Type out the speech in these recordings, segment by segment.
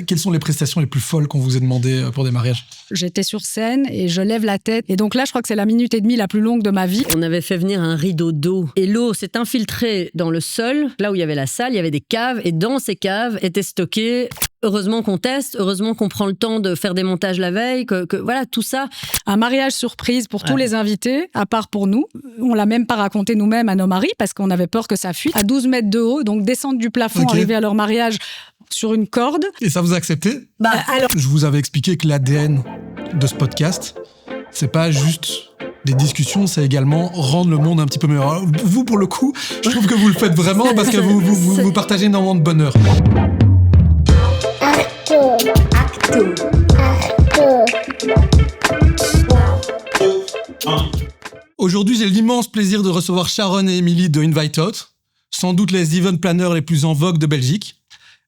Quelles sont les prestations les plus folles qu'on vous ait demandées pour des mariages ? J'étais sur scène et je lève la tête. Et donc là, je crois que c'est la minute et demie la plus longue de ma vie. On avait fait venir un rideau d'eau. Et l'eau s'est infiltrée dans le sol. Là où il y avait la salle, il y avait des caves. Et dans ces caves étaient stockés... Heureusement qu'on teste, heureusement qu'on prend le temps de faire des montages la veille, que voilà, tout ça. Un mariage surprise pour tous les invités, à part pour nous. On l'a même pas raconté nous-mêmes à nos maris parce qu'on avait peur que ça fuite. À 12 mètres de haut, donc descendre du plafond, arriver à leur mariage sur une corde. Et ça vous a accepté ? Alors... Je vous avais expliqué que l'ADN de ce podcast, c'est pas juste des discussions, c'est également rendre le monde un petit peu meilleur. Alors, vous, pour le coup, je trouve que vous le faites vraiment parce que vous partagez énormément de bonheur. Aujourd'hui, j'ai l'immense plaisir de recevoir Sharon et Émilie de Invite Out, sans doute les event planners les plus en vogue de Belgique.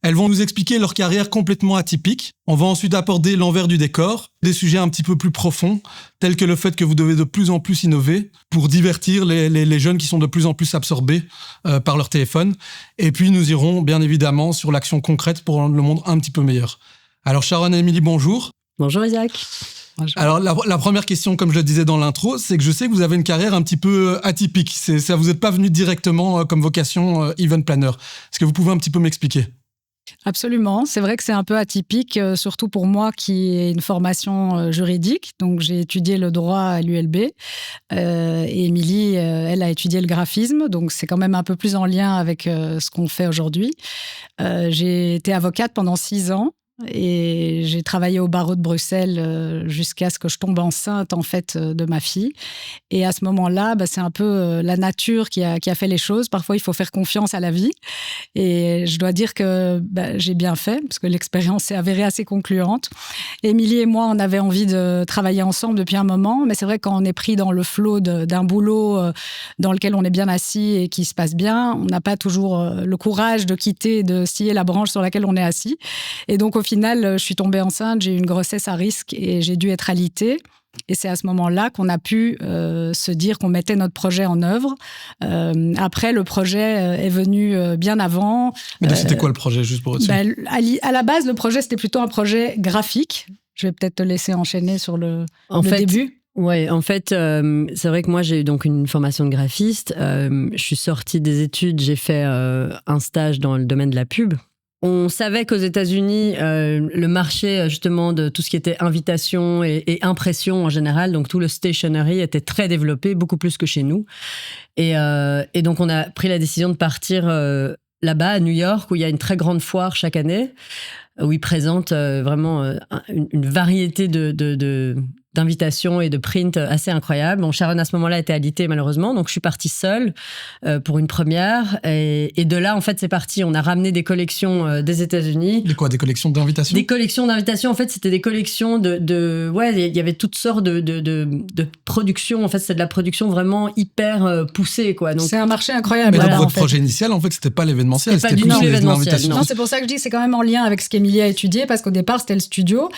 Elles vont nous expliquer leur carrière complètement atypique. On va ensuite aborder l'envers du décor, des sujets un petit peu plus profonds, tels que le fait que vous devez de plus en plus innover pour divertir les jeunes qui sont de plus en plus absorbés par leur téléphone. Et puis, nous irons bien évidemment sur l'action concrète pour rendre le monde un petit peu meilleur. Alors, Sharon et Émilie, bonjour. Bonjour Isaac. Bonjour. Alors, la première question, comme je le disais dans l'intro, c'est que je sais que vous avez une carrière un petit peu atypique. Ça vous êtes pas venu directement comme vocation event planner. Est-ce que vous pouvez un petit peu m'expliquer ? Absolument, c'est vrai que c'est un peu atypique, surtout pour moi qui ai une formation juridique. Donc j'ai étudié le droit à l'ULB et Émilie, elle a étudié le graphisme, donc c'est quand même un peu plus en lien avec ce qu'on fait aujourd'hui. J'ai été avocate pendant 6 ans. Et j'ai travaillé au barreau de Bruxelles jusqu'à ce que je tombe enceinte en fait de ma fille. Et à ce moment-là, c'est un peu la nature qui a fait les choses. Parfois, il faut faire confiance à la vie. Et je dois dire que j'ai bien fait parce que l'expérience s'est avérée assez concluante. Émilie et moi, on avait envie de travailler ensemble depuis un moment, mais c'est vrai que quand on est pris dans le flot d'un boulot dans lequel on est bien assis et qui se passe bien, on n'a pas toujours le courage de quitter, de scier la branche sur laquelle on est assis. Et donc, au final, je suis tombée enceinte, j'ai eu une grossesse à risque et j'ai dû être alitée. Et c'est à ce moment-là qu'on a pu se dire qu'on mettait notre projet en œuvre. Après, le projet est venu bien avant. Mais c'était quoi le projet, juste pour être sûr ? À la base, le projet, c'était plutôt un projet graphique. Je vais peut-être te laisser enchaîner sur le début. Ouais, en fait, c'est vrai que moi, j'ai eu donc une formation de graphiste. Je suis sortie des études, j'ai fait un stage dans le domaine de la pub. On savait qu'aux États-Unis, le marché justement de tout ce qui était invitation et impression en général, donc tout le stationery était très développé, beaucoup plus que chez nous. Et donc on a pris la décision de partir là-bas à New York, où il y a une très grande foire chaque année, où ils présentent vraiment une variété d'invitations et de prints assez incroyables. Bon, Sharon, à ce moment-là, était alitée, malheureusement. Donc, je suis partie seule pour une première. Et de là, en fait, c'est parti. On a ramené des collections des États-Unis. De quoi ? Des collections d'invitations ? Des collections d'invitations. En fait, c'était des collections ouais, il y avait toutes sortes de productions. En fait, c'est de la production vraiment hyper poussée, quoi. Donc, c'est un marché incroyable. Mais donc, votre projet initial, en fait, c'était pas l'événementiel. C'était pas du tout l'événementiel. Non, c'est pour ça que je dis que c'est quand même en lien avec ce qu'Émilie a étudié, parce qu'au départ, c'était le studio.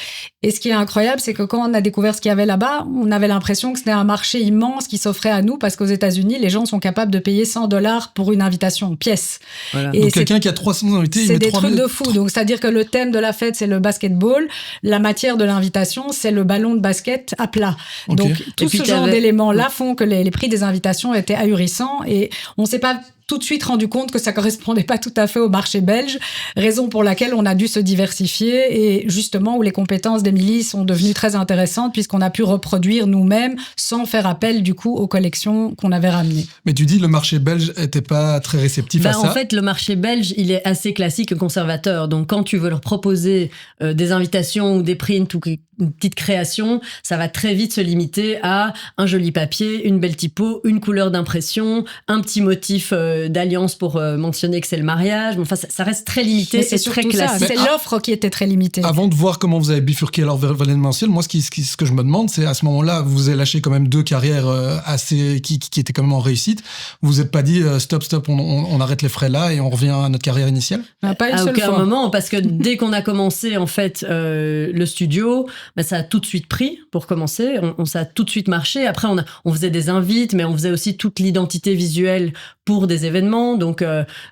Et ce qui est incroyable, c'est que quand on a découvert ce qu'il y avait là-bas, on avait l'impression que c'était un marché immense qui s'offrait à nous, parce qu'aux États-Unis, les gens sont capables de payer $100 pour une invitation, pièce. Voilà. Et donc quelqu'un qui a 300 invités, il met 3 000. C'est des trucs de fou. Donc, c'est-à-dire que le thème de la fête, c'est le basketball. La matière de l'invitation, c'est le ballon de basket à plat. Okay. Donc, tout ce genre d'éléments-là font que les prix des invitations étaient ahurissants. Et on ne s'est pas tout de suite rendu compte que ça correspondait pas tout à fait au marché belge, raison pour laquelle on a dû se diversifier et justement où les compétences d'Émilie sont devenues très intéressantes puisqu'on a pu reproduire nous-mêmes sans faire appel du coup aux collections qu'on avait ramenées. Mais tu dis le marché belge était pas très réceptif à ça. En fait, le marché belge, il est assez classique et conservateur. Donc quand tu veux leur proposer des invitations ou des prints ou une petite création, ça va très vite se limiter à un joli papier, une belle typo, une couleur d'impression, un petit motif d'alliance pour mentionner que c'est le mariage. Enfin, ça reste très limité, c'est très classique. C'est l'offre qui était très limitée. Avant de voir comment vous avez bifurqué alors vers l'événementiel, moi, ce que je me demande, c'est à ce moment-là, vous avez lâché quand même 2 carrières assez qui étaient quand même en réussite. Vous vous êtes pas dit stop, on arrête les frais là et on revient à notre carrière initiale? Pas une à seule aucun fois. moment, parce que dès qu'on a commencé en fait le studio, ça a tout de suite pris pour commencer. Ça a tout de suite marché. Après, on faisait des invites, mais on faisait aussi toute l'identité visuelle pour des événements, donc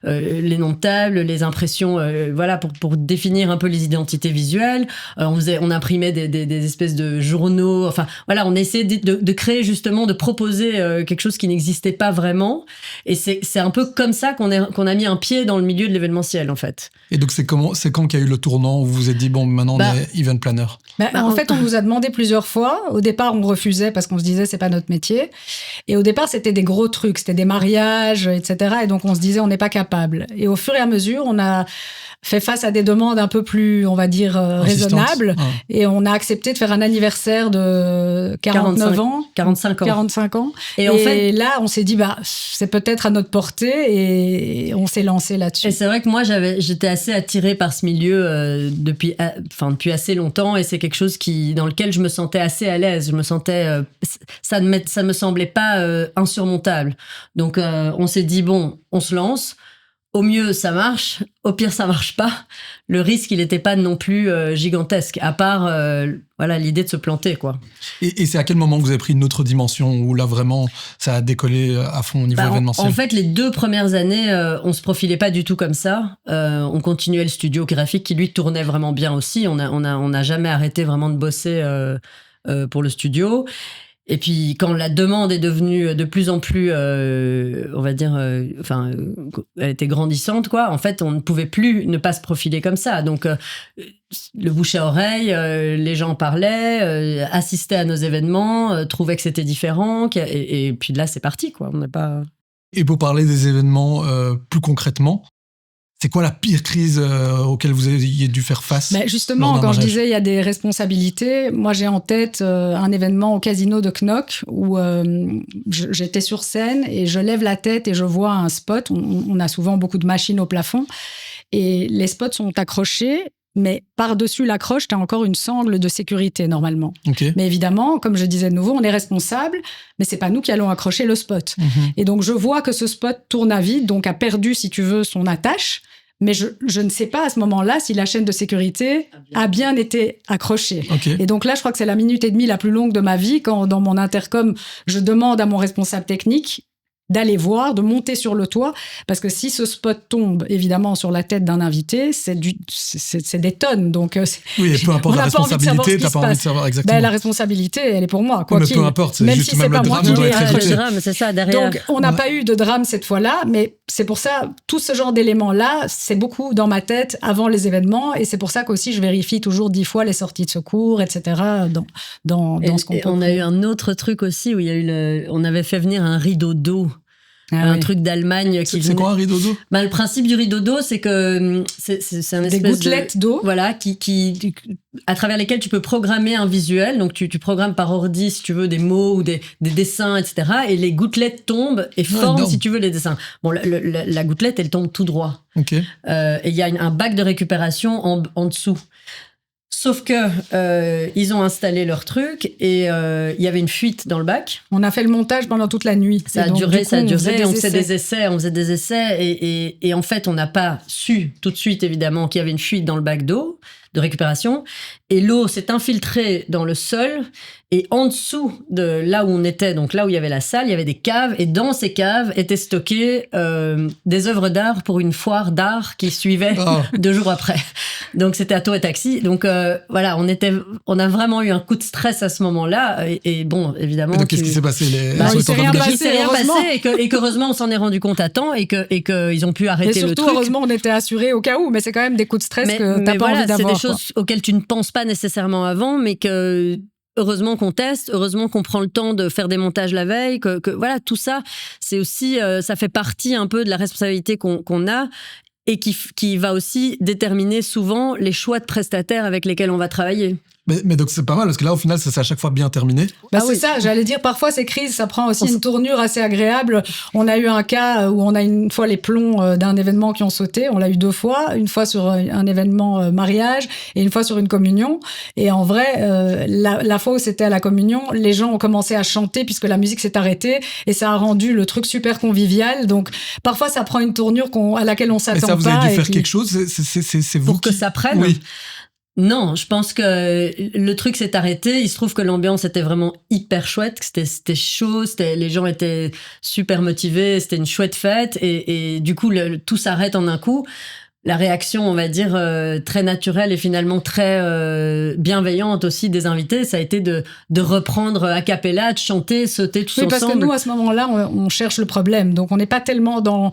les noms de table, les impressions, voilà, pour définir un peu les identités visuelles. On imprimait des espèces de journaux. Enfin, voilà, on essayait de créer justement, de proposer quelque chose qui n'existait pas vraiment. Et c'est un peu comme ça qu'on a mis un pied dans le milieu de l'événementiel, en fait. Et donc, c'est quand qu'il y a eu le tournant où vous vous êtes dit, bon, maintenant, on est event planner? En fait, on nous a demandé plusieurs fois. Au départ, on refusait parce qu'on se disait, c'est pas notre métier. Et au départ, c'était des gros trucs. C'était des mariages, etc. Et donc, on se disait, on n'est pas capable. Et au fur et à mesure, on a fait face à des demandes un peu plus, on va dire, raisonnables. Ah. Et on a accepté de faire un anniversaire de 45 ans. Et en fait, là, on s'est dit, c'est peut-être à notre portée, et on s'est lancé là-dessus. Et c'est vrai que moi, j'étais assez attirée par ce milieu depuis assez longtemps, et c'est quelque chose dans lequel je me sentais assez à l'aise. Je me sentais, ça me semblait pas insurmontable. Donc, on s'est dit, bon, on se lance. Au mieux, ça marche. Au pire, ça marche pas. Le risque, il n'était pas non plus gigantesque, à part l'idée de se planter, quoi. Et c'est à quel moment que vous avez pris une autre dimension où là, vraiment, ça a décollé à fond au niveau événementiel? En fait, les 2 premières années, on se profilait pas du tout comme ça. On continuait le studio graphique qui, lui, tournait vraiment bien aussi. On n'a jamais arrêté vraiment de bosser pour le studio. Et puis, quand la demande est devenue de plus en plus, on va dire, elle était grandissante, quoi. En fait, on ne pouvait plus ne pas se profiler comme ça. Donc, le bouche à oreille, les gens parlaient, assistaient à nos événements, trouvaient que c'était différent. Et puis là, c'est parti, quoi. On n'est pas... Et pour parler des événements plus concrètement, c'est quoi la pire crise auquelle vous ayez dû faire face? Justement, quand je disais il y a des responsabilités, moi j'ai en tête un événement au casino de Knock où j'étais sur scène et je lève la tête et je vois un spot. On a souvent beaucoup de machines au plafond et les spots sont accrochés. Mais par-dessus l'accroche, tu as encore une sangle de sécurité, normalement. Okay. Mais évidemment, comme je disais de nouveau, on est responsable, mais c'est pas nous qui allons accrocher le spot. Et donc, je vois que ce spot tourne à vide, donc a perdu, si tu veux, son attache. Mais je ne sais pas à ce moment-là si la chaîne de sécurité a bien été accrochée. Okay. Et donc là, je crois que c'est la minute et demie la plus longue de ma vie quand, dans mon intercom, je demande à mon responsable technique d'aller voir, de monter sur le toit, parce que si ce spot tombe, évidemment, sur la tête d'un invité, c'est des tonnes. Donc, oui, et peu importe la responsabilité, t'as pas envie de savoir exactement. La responsabilité, elle est pour moi, quoi qu'il. Peu importe, c'est même juste si même c'est le pas moi drame doit qui être évité. Le drame, c'est ça, derrière. Donc, on n'a pas eu de drame cette fois-là, mais c'est pour ça, tout ce genre d'éléments-là, c'est beaucoup dans ma tête avant les événements, et c'est pour ça qu'aussi, je vérifie toujours 10 fois les sorties de secours, etc., dans ce qu'on peut. On a eu un autre truc aussi, où il y a eu on avait fait venir un rideau d'eau. Truc d'Allemagne qui C'est quoi un rideau d'eau? Le principe du rideau d'eau, c'est que c'est un espèce des gouttelettes d'eau, voilà, qui à travers lesquelles tu peux programmer un visuel. Donc tu programmes par ordi, si tu veux, des mots ou des dessins, etc. Et les gouttelettes tombent et forment, si tu veux, les dessins. Bon, la gouttelette, elle tombe tout droit. Okay. Et il y a un bac de récupération en dessous. Sauf que ils ont installé leur truc et il y avait une fuite dans le bac. On a fait le montage pendant toute la nuit. Ça a duré. On faisait des essais et en fait, on n'a pas su tout de suite, évidemment, qu'il y avait une fuite dans le bac d'eau de récupération. Et l'eau s'est infiltrée dans le sol. Et en dessous de là où on était, donc là où il y avait la salle, il y avait des caves. Et dans ces caves étaient stockées des œuvres d'art pour une foire d'art qui suivait 2 jours après. Donc c'était à Tour et Taxi. Donc voilà, on a vraiment eu un coup de stress à ce moment-là. Et bon, évidemment. Donc qu'est-ce qui s'est passé? Il s'est rien passé, et qu'heureusement on s'en est rendu compte à temps et qu'ils ont pu arrêter le truc. Et surtout, heureusement, on était assurés au cas où. Mais c'est quand même des coups de stress que t'as pas envie d'avoir. C'est des choses auxquelles tu ne penses pas nécessairement avant, mais que heureusement qu'on teste, heureusement qu'on prend le temps de faire des montages la veille, que voilà, tout ça, c'est aussi, ça fait partie un peu de la responsabilité qu'on a et qui va aussi déterminer souvent les choix de prestataires avec lesquels on va travailler. Mais donc c'est pas mal parce que là au final ça s'est à chaque fois bien terminé. C'est ça, j'allais dire parfois ces crises ça prend aussi une tournure assez agréable. On a eu un cas où on a une fois les plombs d'un événement qui ont sauté, on l'a eu 2 fois, une fois sur un événement mariage et une fois sur une communion. Et en vrai, la fois où c'était à la communion, les gens ont commencé à chanter puisque la musique s'est arrêtée et ça a rendu le truc super convivial. Donc parfois ça prend une tournure à laquelle on s'attend pas. Et ça vous avez dû faire quelque chose, c'est vous pour que ça prenne. Oui. Non, je pense que le truc s'est arrêté. Il se trouve que l'ambiance était vraiment hyper chouette. C'était chaud, les gens étaient super motivés, c'était une chouette fête. Et du coup, tout s'arrête en un coup. La réaction, on va dire, très naturelle et finalement très bienveillante aussi des invités, ça a été de reprendre a cappella, de chanter, sauter tous ensemble. Oui, parce que nous, à ce moment-là, on cherche le problème. Donc, on n'est pas tellement dans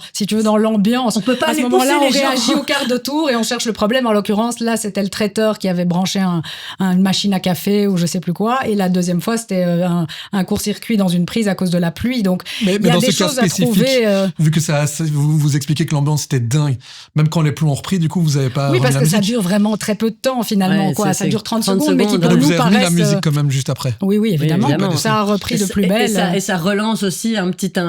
l'ambiance. On peut pas à ce moment-là, on réagit au quart de tour et on cherche le problème. En l'occurrence, là, c'était le traiteur qui avait branché une machine à café ou je sais plus quoi. Et la deuxième fois, c'était un court-circuit dans une prise à cause de la pluie. Donc, mais il y a dans des ce cas choses à spécifique, trouver. Vu que vous expliquez que l'ambiance était dingue, même quand les plombs ont repris, du coup, vous n'avez pas. Oui, parce la que musique. ça dure vraiment très peu de temps finalement. Ouais, quoi. Ça dure 30 secondes, mais qui Donc pour vous nous avez remis paraissent. la musique quand même juste après. Oui, évidemment. Oui, évidemment. Ça a repris de plus belle. Et ça relance aussi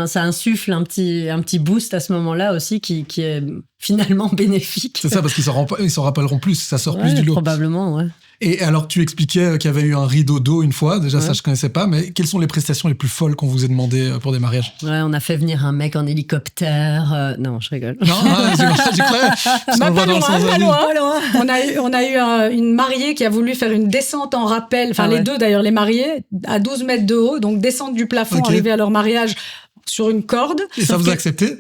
ça insuffle un petit boost à ce moment-là aussi qui est finalement bénéfique. C'est ça, parce qu'ils s'en rappelleront plus, ça sort plus du lot. Probablement, ouais. Et alors, tu expliquais qu'il y avait eu un rideau d'eau une fois. Déjà, ça, je connaissais pas. Mais quelles sont les prestations les plus folles qu'on vous ait demandé pour des mariages? Ouais, on a fait venir un mec en hélicoptère. Non, je rigole. Non, j'ai cru. Pas loin. On a eu une mariée qui a voulu faire une descente en rappel. Enfin, les deux d'ailleurs, les mariés, à 12 mètres de haut. Donc, descendre du plafond, arriver à leur mariage sur une corde. Et ça vous a accepté?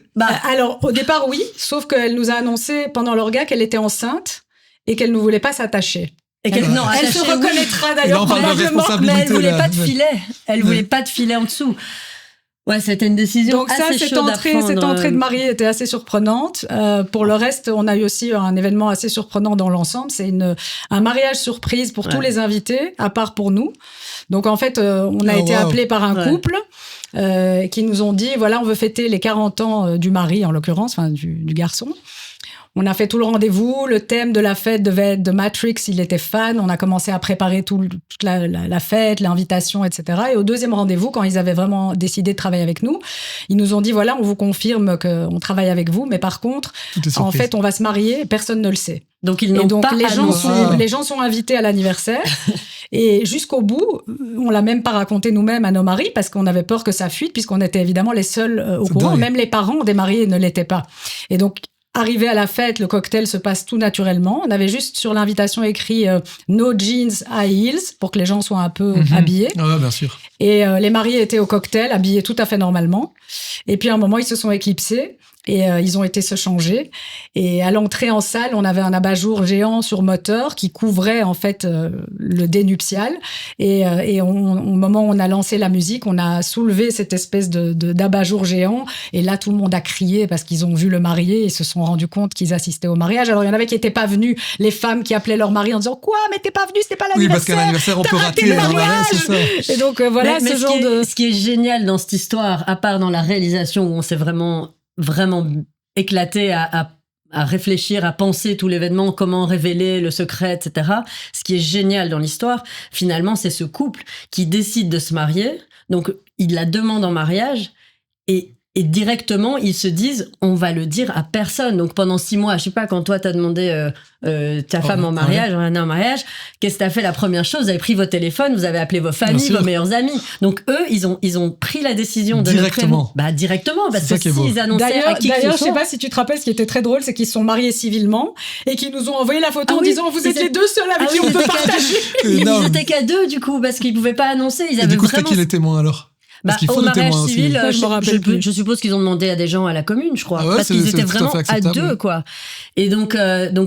Alors, au départ, oui. Sauf qu'elle nous a annoncé pendant l'orga qu'elle était enceinte et qu'elle ne voulait pas s'attacher. Et elle se reconnaîtra d'ailleurs probablement, mais elle voulait pas de filet. Elle voulait pas de filet en dessous. Ouais, c'était une décision donc assez cette chaude à prendre. Cette entrée de mariée était assez surprenante. Pour le reste, on a eu aussi un événement assez surprenant dans l'ensemble. C'est un mariage surprise pour tous les invités, à part pour nous. Donc en fait, on a été appelés par un couple qui nous ont dit, voilà, on veut fêter les 40 ans du mari, en l'occurrence, enfin du garçon. On a fait tout le rendez-vous. Le thème de la fête devait être de Matrix. Il était fan. On a commencé à préparer toute la fête, l'invitation, etc. Et au deuxième rendez-vous, quand ils avaient vraiment décidé de travailler avec nous, ils nous ont dit, voilà, on vous confirme qu'on travaille avec vous. Mais par contre, en fait, on va se marier. Personne ne le sait. Donc, ils n'ont pas annoncé. Les gens sont invités à l'anniversaire. Et jusqu'au bout, on l'a même pas raconté nous-mêmes à nos maris parce qu'on avait peur que ça fuite puisqu'on était évidemment les seuls au courant. Même les parents des mariés ne l'étaient pas. Et donc, arrivé à la fête, le cocktail se passe tout naturellement. On avait juste sur l'invitation écrit No jeans, high heels pour que les gens soient un peu habillés. Ah, bien sûr. Et les mariés étaient au cocktail, habillés tout à fait normalement. Et puis à un moment, ils se sont éclipsés et ils ont été se changer. Et à l'entrée en salle, on avait un abat-jour géant sur moteur qui couvrait en fait le dé nuptial. Et au moment où on a lancé la musique, on a soulevé cette espèce d'abat-jour géant. Et là, tout le monde a crié parce qu'ils ont vu le marié et se sont rendus compte qu'ils assistaient au mariage. Alors, il y en avait qui n'étaient pas venus, les femmes qui appelaient leur mari en disant « Quoi, mais t'es pas venu, c'était pas l'anniversaire !» Oui, parce qu'à l'anniversaire, on peut rater le mariage. C'est ça. Et donc, voilà, mais ce qui est génial dans cette histoire, à part dans la réalisation où on s'est vraiment éclaté à réfléchir, à penser tout l'événement, comment révéler le secret, etc. Ce qui est génial dans l'histoire, finalement, c'est ce couple qui décide de se marier. Donc, il la demande en mariage et directement, ils se disent, on va le dire à personne. Donc, pendant 6 mois, je sais pas, quand toi, t'as demandé ta femme en mariage, en mariage, qu'est-ce que t'as fait la première chose? Vous avez pris vos téléphones, vous avez appelé vos familles, vos meilleurs amis. Donc, eux, ils ont pris la décision de directement. Directement, parce que s'ils annonçaient à qui que ce D'ailleurs, je soit... sais pas si tu te rappelles, ce qui était très drôle, c'est qu'ils se sont mariés civilement et qu'ils nous ont envoyé la photo en disant, vous êtes les deux seuls avec qui on peut partager. Ils étaient qu'à 2, du coup, parce qu'ils pouvaient pas annoncer. Et du coup, c'était qui les témoins, alors? Parce qu'il faut au mariage civil, aussi. je suppose qu'ils ont demandé à des gens à la commune, je crois, parce qu'ils étaient vraiment à 2, quoi. Et donc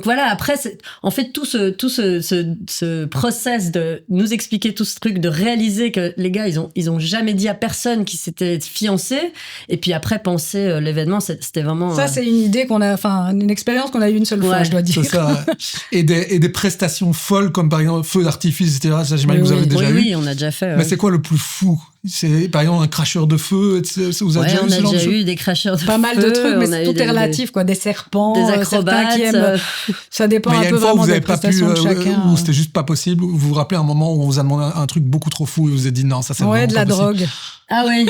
voilà. Après, en fait, tout ce process de nous expliquer tout ce truc, de réaliser que les gars, ils ont jamais dit à personne qu'ils s'étaient fiancés, et puis après penser l'événement, c'était vraiment. Ça, c'est une idée une expérience qu'on a eue une seule fois, je dois dire. C'est ça. Et des prestations folles comme par exemple feu d'artifice, etc. Ça, j'imagine que vous avez déjà eu. Oui, on a déjà fait. Mais c'est quoi le plus fou? C'est par exemple un cracheur de feu. Vous avez on a déjà eu des cracheurs de feu. Pas mal de trucs, mais tout est relatif, quoi. Des serpents, des acrobates. Ça dépend un peu vraiment des prestations de chacun. Ou c'était juste pas possible. Vous vous rappelez un moment où on vous a demandé un truc beaucoup trop fou et vous avez dit non, ça c'est vraiment de la pas possible. drogue. Ah oui.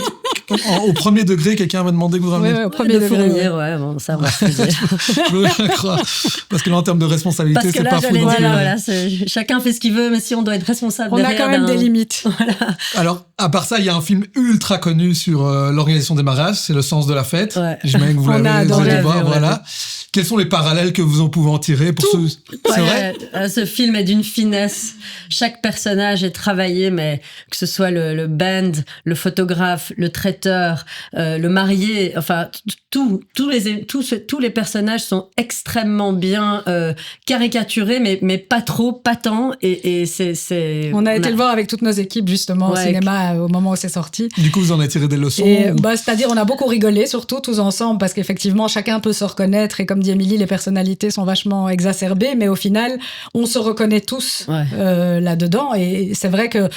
Au premier degré, quelqu'un m'a demandé que vous rameniez. Ouais, au premier de degré. fournir, ouais, bon, ça va. Je veux bien croire. Parce que là, en termes de responsabilité, Parce que c'est là, pas fou. non plus. voilà, chacun fait ce qu'il veut, mais si on doit être responsable On a derrière quand même d'un- des limites. Alors, à part ça, il y a un film ultra connu sur l'organisation des mariages, c'est Le sens de la fête. Ouais. J'imagine que vous On a l'avez adoré, dû on voir, l'a vu. voilà. Quels sont les parallèles que vous en pouvez en tirer pour ceux... C'est vrai? Ce film est d'une finesse. Chaque personnage est travaillé, mais que ce soit le band, le photographe, le traiteur, le marié, enfin tous les personnages sont extrêmement bien caricaturés, mais pas trop, pas tant. Et c'est. On a été le voir avec toutes nos équipes justement au Ouais. cinéma au moment où c'est sorti. Du coup, vous en avez tiré des leçons? Et ou- c'est-à-dire on a beaucoup rigolé, surtout tous ensemble, parce qu'effectivement chacun peut se reconnaître et comme dit Émilie, les personnalités sont vachement exacerbées, mais au final on se reconnaît tous Ouais. là-dedans. Et c'est vrai que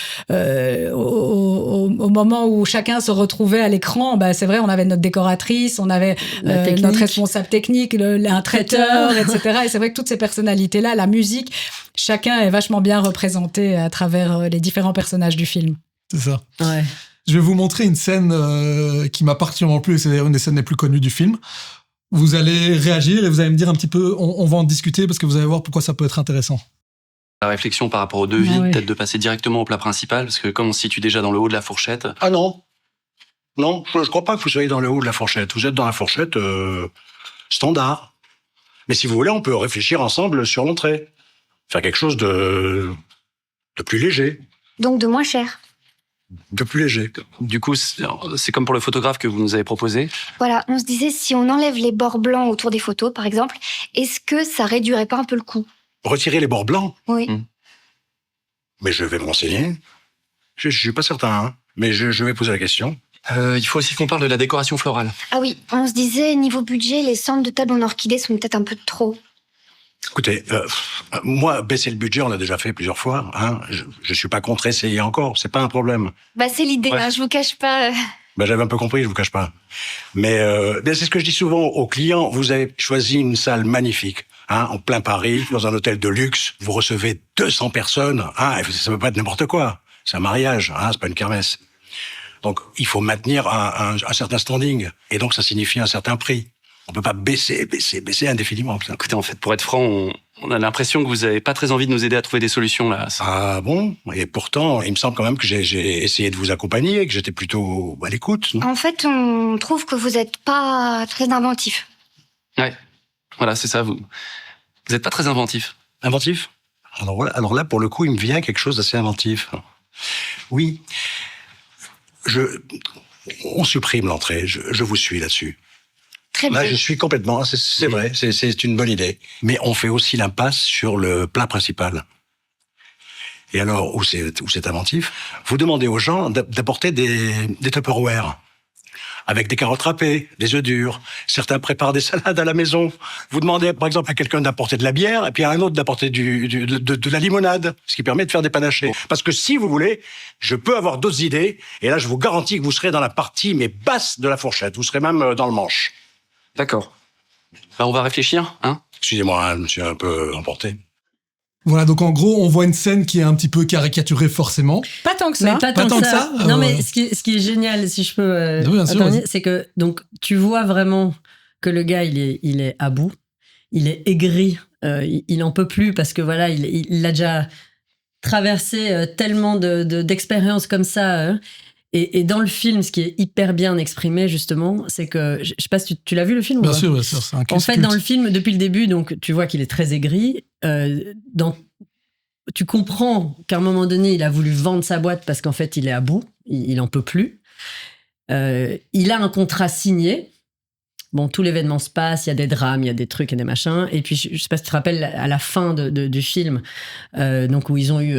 au moment où chacun se retrouvait à l'écran, c'est vrai on avait notre décoratrice, on avait La technique. notre responsable technique, un traiteur, etc. Et c'est vrai que toutes ces personnalités-là, la musique, chacun est vachement bien représenté à travers les différents personnages du film. C'est ça. Ouais. Je vais vous montrer une scène qui m'a particulièrement plu, et c'est d'ailleurs une des scènes les plus connues du film. Vous allez réagir et vous allez me dire un petit peu, on va en discuter parce que vous allez voir pourquoi ça peut être intéressant. La réflexion par rapport au devis, Ah oui. peut-être de passer directement au plat principal, parce que comme on se situe déjà dans le haut de la fourchette, Ah non. Non, je ne crois pas que vous soyez dans le haut de la fourchette. Vous êtes dans la fourchette standard. Mais si vous voulez, on peut réfléchir ensemble sur l'entrée. Faire quelque chose de plus léger. Donc de moins cher. De plus léger. du coup, c'est comme pour le photographe que vous nous avez proposé. Voilà, on se disait si on enlève les bords blancs autour des photos, par exemple, est-ce que ça réduirait pas un peu le coût? Retirer les bords blancs. Oui. Mais je vais me renseigner. Je suis pas certain, hein. Mais je vais poser la question. Il faut aussi qu'on parle de la décoration florale. Ah oui, on se disait niveau budget, les centres de table en orchidée sont peut-être un peu trop. Écoutez, moi, baisser le budget, on l'a déjà fait plusieurs fois. Hein. Je suis pas contre essayer encore. C'est pas un problème. C'est l'idée, Ouais. hein, je vous cache pas. J'avais un peu compris, je vous cache pas. Mais c'est ce que je dis souvent aux clients. Vous avez choisi une salle magnifique, hein, en plein Paris, dans un hôtel de luxe. Vous recevez 200 personnes. Hein, et ça peut pas être n'importe quoi. C'est un mariage, hein, c'est pas une kermesse. Donc, il faut maintenir un certain standing. Et donc, ça signifie un certain prix. On peut pas baisser indéfiniment. Ça. Écoutez, en fait, pour être franc, on a l'impression que vous n'avez pas très envie de nous aider à trouver des solutions là. Ah bon? Et pourtant, il me semble quand même que j'ai essayé de vous accompagner, que j'étais plutôt à l'écoute. Non En fait, on trouve que vous êtes pas très inventif. Voilà, c'est ça. Vous n'êtes pas très inventif. Inventif? Alors là, pour le coup, il me vient quelque chose d'assez inventif. Oui. On supprime l'entrée. Je vous suis là-dessus. Très bien. Là, je suis complètement. C'est vrai. C'est une bonne idée. Mais on fait aussi l'impasse sur le plat principal. Et alors, où c'est inventif, vous demandez aux gens d'apporter des Tupperware. Avec des carottes râpées, des œufs durs. Certains préparent des salades à la maison. Vous demandez, par exemple, à quelqu'un d'apporter de la bière, et puis à un autre d'apporter de la limonade, ce qui permet de faire des panachés. Parce que si vous voulez, je peux avoir d'autres idées, et là, je vous garantis que vous serez dans la partie, mais basse de la fourchette. Vous serez même dans le manche. D'accord. On va réfléchir, hein. Excusez-moi, hein, je me suis un peu emporté. Voilà, donc en gros, on voit une scène qui est un petit peu caricaturée forcément. Pas tant que Mais ça. pas Pas tant que ça. Non, mais ouais. ce qui est génial, si je peux Oui, bien sûr, intervenir, vas-y. c'est que donc tu vois vraiment que le gars il est à bout, il est aigri, il en peut plus parce que voilà, il a déjà traversé tellement d'expériences comme ça. Et dans le film, ce qui est hyper bien exprimé justement, c'est que je sais pas si tu l'as vu le film. Bien ou pas sûr, c'est un En fait, dans le film, depuis le début, donc tu vois qu'il est très aigri. Tu comprends qu'à un moment donné, il a voulu vendre sa boîte parce qu'en fait, il est à bout, il en peut plus. Il a un contrat signé. Bon, tout l'événement se passe, il y a des drames, il y a des trucs et des machins. Et puis, je sais pas si tu te rappelles, à la fin du film, donc où ils ont eu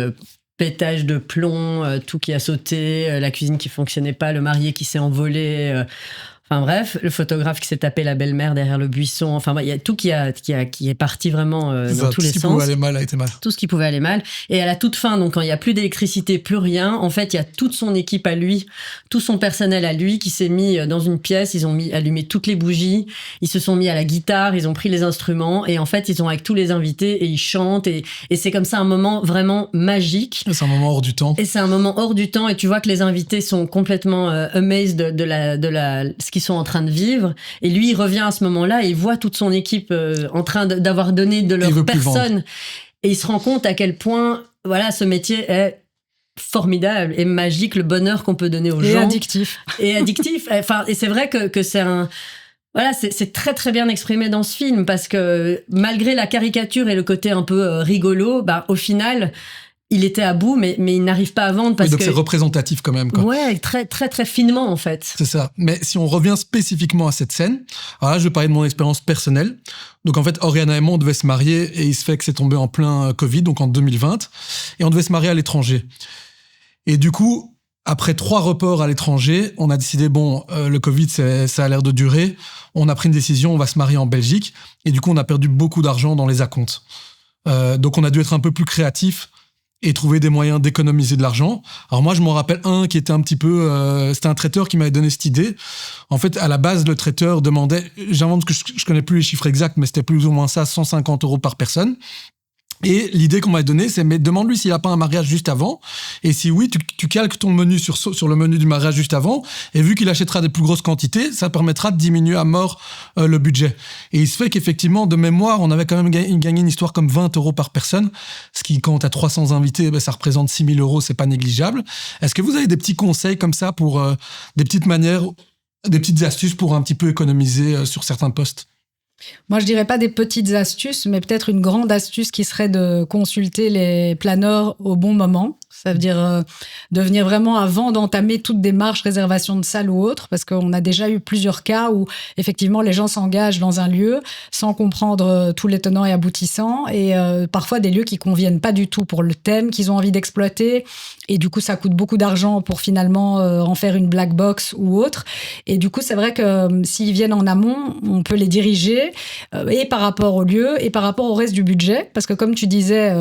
pétage de plomb, tout qui a sauté, la cuisine qui fonctionnait pas, le marié qui s'est envolé. Enfin bref, le photographe qui s'est tapé la belle-mère derrière le buisson. Enfin, il y a tout qui est parti vraiment dans tous les sens. Tout ce qui pouvait aller mal a été mal. Tout ce qui pouvait aller mal. Et à la toute fin, donc quand il n'y a plus d'électricité, plus rien, en fait, il y a toute son équipe à lui, tout son personnel à lui qui s'est mis dans une pièce. Ils ont allumé toutes les bougies. Ils se sont mis à la guitare. Ils ont pris les instruments. Et en fait, ils sont avec tous les invités et ils chantent. Et c'est comme ça un moment vraiment magique. Et c'est un moment hors du temps. Et c'est un moment hors du temps. Et tu vois que les invités sont complètement amazed de ce qu'ils sont en train de vivre. Et lui, il revient à ce moment-là et il voit toute son équipe en train d'avoir donné de leur personne. Et il se rend compte à quel point, voilà, ce métier est formidable et magique, le bonheur qu'on peut donner aux gens. Et addictif. Enfin, et c'est vrai que c'est un... Voilà, c'est très très bien exprimé dans ce film parce que malgré la caricature et le côté un peu rigolo, au final... Il était à bout, mais il n'arrive pas à vendre parce donc c'est représentatif quand même, quoi. Ouais, très très très finement en fait. C'est ça. Mais si on revient spécifiquement à cette scène, alors là je vais parler de mon expérience personnelle. Donc en fait, Oriana et moi on devait se marier et il se fait que c'est tombé en plein Covid, donc en 2020, et on devait se marier à l'étranger. Et du coup, après 3 reports à l'étranger, on a décidé le Covid ça a l'air de durer. On a pris une décision, on va se marier en Belgique, et du coup on a perdu beaucoup d'argent dans les acomptes. Donc on a dû être un peu plus créatif et trouver des moyens d'économiser de l'argent. Alors moi, je m'en rappelle un qui était un petit peu... c'était un traiteur qui m'avait donné cette idée. En fait, à la base, le traiteur demandait... J'invente que je connais plus les chiffres exacts, mais c'était plus ou moins ça, 150 € par personne. Et l'idée qu'on m'avait donnée, c'est mais demande-lui s'il n'a pas un mariage juste avant. Et si oui, tu calques ton menu sur le menu du mariage juste avant. Et vu qu'il achètera des plus grosses quantités, ça permettra de diminuer à mort le budget. Et il se fait qu'effectivement, de mémoire, on avait quand même gagné une histoire comme 20 € par personne. Ce qui, quand t'as 300 invités, ça représente 6 000 €, c'est pas négligeable. Est-ce que vous avez des petits conseils comme ça pour des petites manières, des petites astuces pour un petit peu économiser sur certains postes ? Moi, je dirais pas des petites astuces, mais peut-être une grande astuce qui serait de consulter les planeurs au bon moment. Ça veut dire de venir vraiment avant d'entamer toute démarche, réservation de salle ou autre, parce qu'on a déjà eu plusieurs cas où effectivement les gens s'engagent dans un lieu sans comprendre tous les tenants et aboutissants, et parfois des lieux qui conviennent pas du tout pour le thème qu'ils ont envie d'exploiter, et du coup ça coûte beaucoup d'argent pour finalement en faire une black box ou autre. Et du coup c'est vrai que s'ils viennent en amont, on peut les diriger et par rapport au lieu et par rapport au reste du budget, parce que comme tu disais,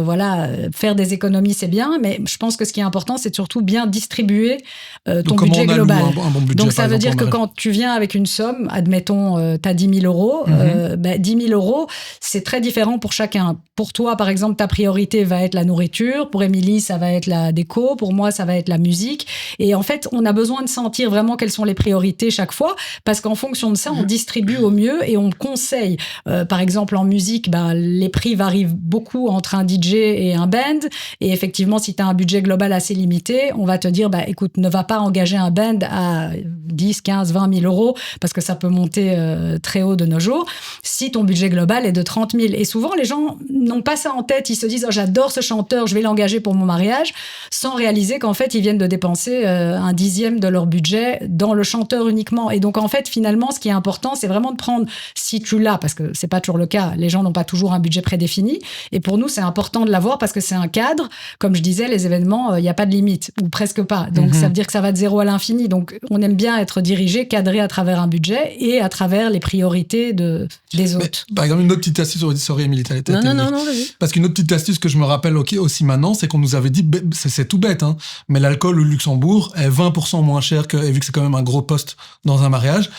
faire des économies c'est bien, mais je pense que ce qui est important, c'est surtout bien distribuer ton budget global. Un bon budget, donc, ça veut dire que quand tu viens avec une somme, admettons, tu as 10 000 €, 10 000 €, c'est très différent pour chacun. Pour toi, par exemple, ta priorité va être la nourriture. Pour Émilie, ça va être la déco. Pour moi, ça va être la musique. Et en fait, on a besoin de sentir vraiment quelles sont les priorités chaque fois, parce qu'en fonction de ça, on distribue au mieux et on conseille. Par exemple, en musique, les prix varient beaucoup entre un DJ et un band. Et effectivement, si tu as un budget global assez limité, on va te dire, écoute, ne va pas engager un band à 10, 15, 20 000 € parce que ça peut monter très haut de nos jours, si ton budget global est de 30 000. Et souvent, les gens n'ont pas ça en tête. Ils se disent, j'adore ce chanteur, je vais l'engager pour mon mariage, sans réaliser qu'en fait, ils viennent de dépenser 1/10 de leur budget dans le chanteur uniquement. Et donc, en fait, finalement, ce qui est important, c'est vraiment de prendre, si tu l'as, parce que c'est pas toujours le cas, les gens n'ont pas toujours un budget prédéfini. Et pour nous, c'est important de l'avoir parce que c'est un cadre. Comme je disais, les événements, il n'y a pas de limite, ou presque pas. Donc, ça veut dire que ça va de 0 à l'infini. Donc, on aime bien être dirigé, cadré à travers un budget et à travers les priorités des autres. Par exemple, une autre petite astuce, sorry Émilie, non, vas-y. Parce qu'une autre petite astuce que je me rappelle aussi maintenant, c'est qu'on nous avait dit, c'est tout bête, mais l'alcool au Luxembourg est 20% moins cher et vu que c'est quand même un gros poste dans un mariage,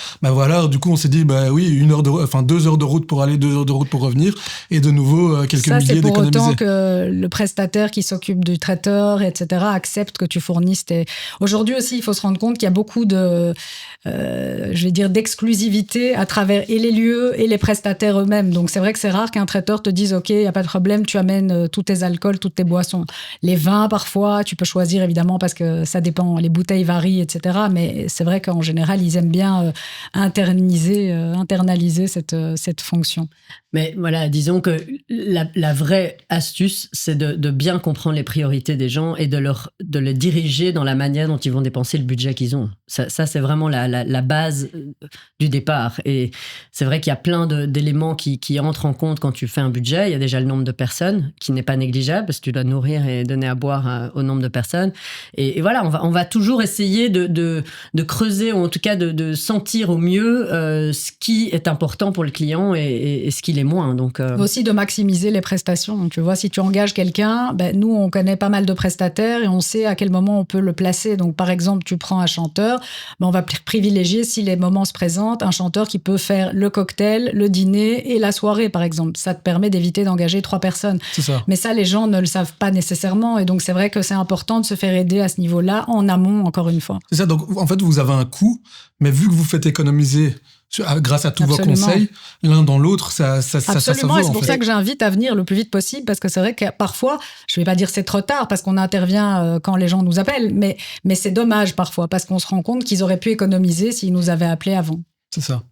du coup, on s'est dit, oui, 2 heures de route pour aller, 2 heures de route pour revenir, et de nouveau, quelques milliers d'économiser. Ça, c'est pour autant que le prestataire qui s'occupe du traiteur, etc., accepte que tu fournisses tes... Aujourd'hui aussi, il faut se rendre compte qu'il y a beaucoup d'exclusivité à travers et les lieux et les prestataires eux-mêmes. Donc, c'est vrai que c'est rare qu'un traiteur te dise, OK, il n'y a pas de problème, tu amènes tous tes alcools, toutes tes boissons. Les vins, parfois, tu peux choisir, évidemment, parce que ça dépend, les bouteilles varient, etc. Mais c'est vrai qu'en général, ils aiment bien internaliser cette fonction. Mais voilà, disons que la vraie astuce, c'est de bien comprendre les priorités des gens. gens et de les diriger dans la manière dont ils vont dépenser le budget qu'ils ont. Ça c'est vraiment la base du départ. Et c'est vrai qu'il y a plein d'éléments qui entrent en compte quand tu fais un budget. Il y a déjà le nombre de personnes qui n'est pas négligeable parce que tu dois nourrir et donner à boire au nombre de personnes. Et voilà, on va toujours essayer de creuser, ou en tout cas de sentir au mieux ce qui est important pour le client et ce qui l'est moins. Donc, aussi de maximiser les prestations. Tu vois, si tu engages quelqu'un, nous, on connaît pas mal de prestataires et on sait à quel moment on peut le placer. Donc, par exemple, tu prends un chanteur, on va privilégier, si les moments se présentent, un chanteur qui peut faire le cocktail, le dîner et la soirée, par exemple. Ça te permet d'éviter d'engager 3 personnes. C'est ça. Mais ça, les gens ne le savent pas nécessairement. Et donc, c'est vrai que c'est important de se faire aider à ce niveau-là, en amont, encore une fois. C'est ça. Donc, en fait, vous avez un coût, mais vu que vous faites économiser grâce à tous vos conseils, l'un dans l'autre, ça Absolument, et c'est pour fait. ça que j'invite à venir le plus vite possible, parce que c'est vrai que parfois, je ne vais pas dire c'est trop tard, parce qu'on intervient quand les gens nous appellent, mais c'est dommage parfois, parce qu'on se rend compte qu'ils auraient pu économiser s'ils nous avaient appelés avant. C'est ça.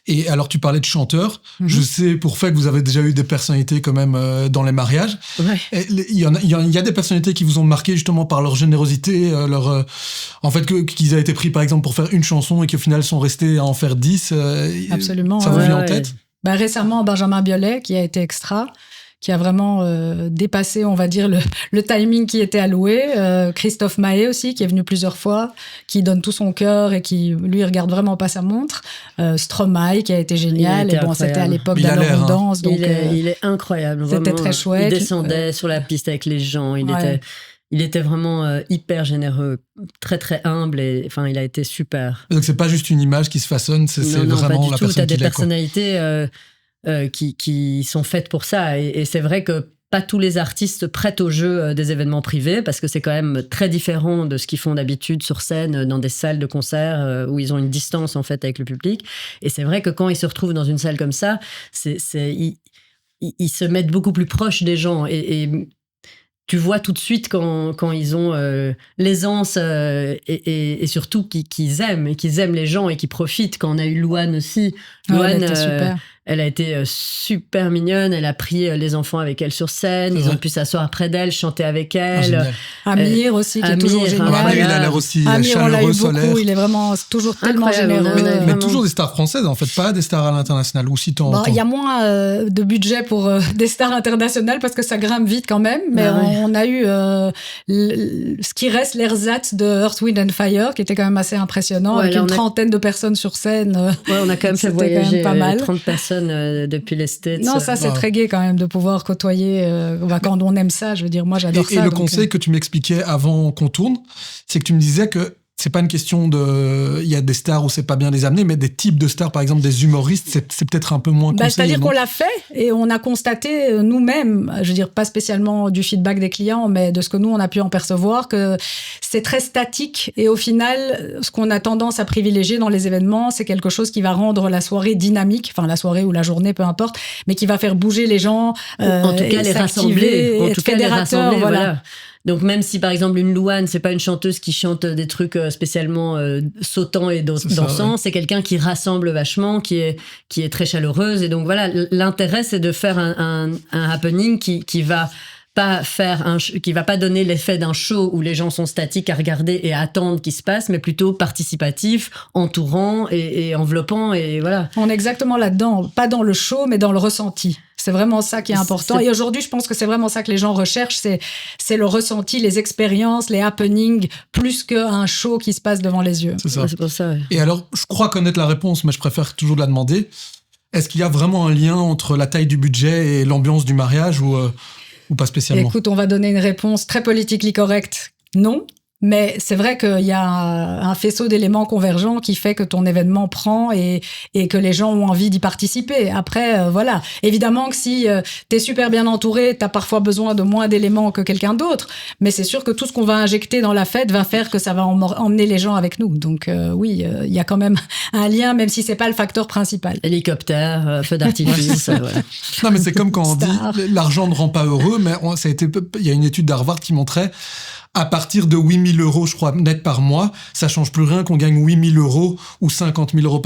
Et alors, tu parlais de chanteurs. Je sais pour fait que vous avez déjà eu des personnalités quand même dans les mariages. Ouais. Il y a des personnalités qui vous ont marqué justement par leur générosité, en fait, qu'ils aient été pris par exemple pour faire une chanson et qu'au final sont restés à en faire 10. Absolument. Ça vous vient en tête? Récemment, Benjamin Biolay, qui a été extra, qui a vraiment dépassé, on va dire, le timing qui était alloué. Christophe Mahé aussi, qui est venu plusieurs fois, qui donne tout son cœur et qui, lui, regarde vraiment pas sa montre. Stromae, qui a été génial. Et bon, c'était à l'époque d'Alors on danse. Donc, il est incroyable. C'était très chouette. Il descendait sur la piste avec les gens. Il était vraiment hyper généreux, très très humble et enfin il a été super. Donc c'est pas juste une image qui se façonne, c'est vraiment la personne qu'il est. T'as des personnalités qui sont faites pour ça et c'est vrai que pas tous les artistes se prêtent au jeu des événements privés parce que c'est quand même très différent de ce qu'ils font d'habitude sur scène dans des salles de concert où ils ont une distance en fait avec le public. Et c'est vrai que quand ils se retrouvent dans une salle comme ça, ils se mettent beaucoup plus proches des gens et tu vois tout de suite quand ils ont l'aisance et surtout qu'ils aiment les gens et qu'ils profitent. Quand on a eu Louane aussi, Louane, elle a été super mignonne, elle a pris les enfants avec elle sur scène, ils ont pu s'asseoir près d'elle, chanter avec elle. Amir aussi, qui est toujours génial. Amir, il a l'air aussi Amir, on l'a eu solaire. beaucoup, il est vraiment toujours tellement généreux. Mais toujours des stars françaises, en fait, pas des stars à l'international, ou si il y a moins de budget pour des stars internationales parce que ça grimpe vite quand même, mais on a eu ce qui reste l'ersatz de Earth, Wind and Fire, qui était quand même assez impressionnant, avec une trentaine de personnes sur scène. On a quand même fait voyager quand même pas mal. 30 personnes depuis les States. Non, ça c'est très gai quand même de pouvoir côtoyer quand on aime ça, je veux dire, moi j'adore ça. Et le conseil que tu m'expliquais avant qu'on tourne, c'est que tu me disais que c'est pas une question il y a des stars où c'est pas bien les amener, mais des types de stars, par exemple des humoristes, c'est peut-être un peu moins conseillé. C'est-à-dire qu'on l'a fait et on a constaté nous-mêmes, je veux dire pas spécialement du feedback des clients, mais de ce que nous on a pu en percevoir, que c'est très statique et au final, ce qu'on a tendance à privilégier dans les événements, c'est quelque chose qui va rendre la soirée dynamique, enfin la soirée ou la journée, peu importe, mais qui va faire bouger les gens, en tout cas les rassembler, en tout cas les rassembler, voilà. Donc même si par exemple une Louane, c'est pas une chanteuse qui chante des trucs spécialement sautants et dansants, c'est quelqu'un qui rassemble vachement, qui est très chaleureuse et donc voilà, l'intérêt c'est de faire un happening qui va pas donner l'effet d'un show où les gens sont statiques à regarder et à attendre qu'il se passe, mais plutôt participatif, entourant et enveloppant et voilà. On est exactement là-dedans, pas dans le show mais dans le ressenti. C'est vraiment ça qui est important. Et aujourd'hui, je pense que c'est vraiment ça que les gens recherchent, c'est le ressenti, les expériences, les happenings, plus qu'un show qui se passe devant les yeux. C'est ça. C'est pour ça. Ouais. Et alors, je crois connaître la réponse, mais je préfère toujours la demander. Est-ce qu'il y a vraiment un lien entre la taille du budget et l'ambiance du mariage ou pas spécialement? Écoute, on va donner une réponse très politically correcte. Non. Mais c'est vrai qu'il y a un faisceau d'éléments convergents qui fait que ton événement prend et que les gens ont envie d'y participer. Après, voilà. Évidemment que si t'es super bien entouré, t'as parfois besoin de moins d'éléments que quelqu'un d'autre. Mais c'est sûr que tout ce qu'on va injecter dans la fête va faire que ça va emmener les gens avec nous. Donc oui, il y a quand même un lien, même si c'est pas le facteur principal. Hélicoptère, feu d'artifice. Voilà. Non, mais c'est comme quand on dit l'argent ne rend pas heureux, mais il y a une étude d'Harvard qui montrait à partir de 8 000 euros, je crois, net par mois, ça change plus rien qu'on gagne 8 000 euros ou 50 000 euros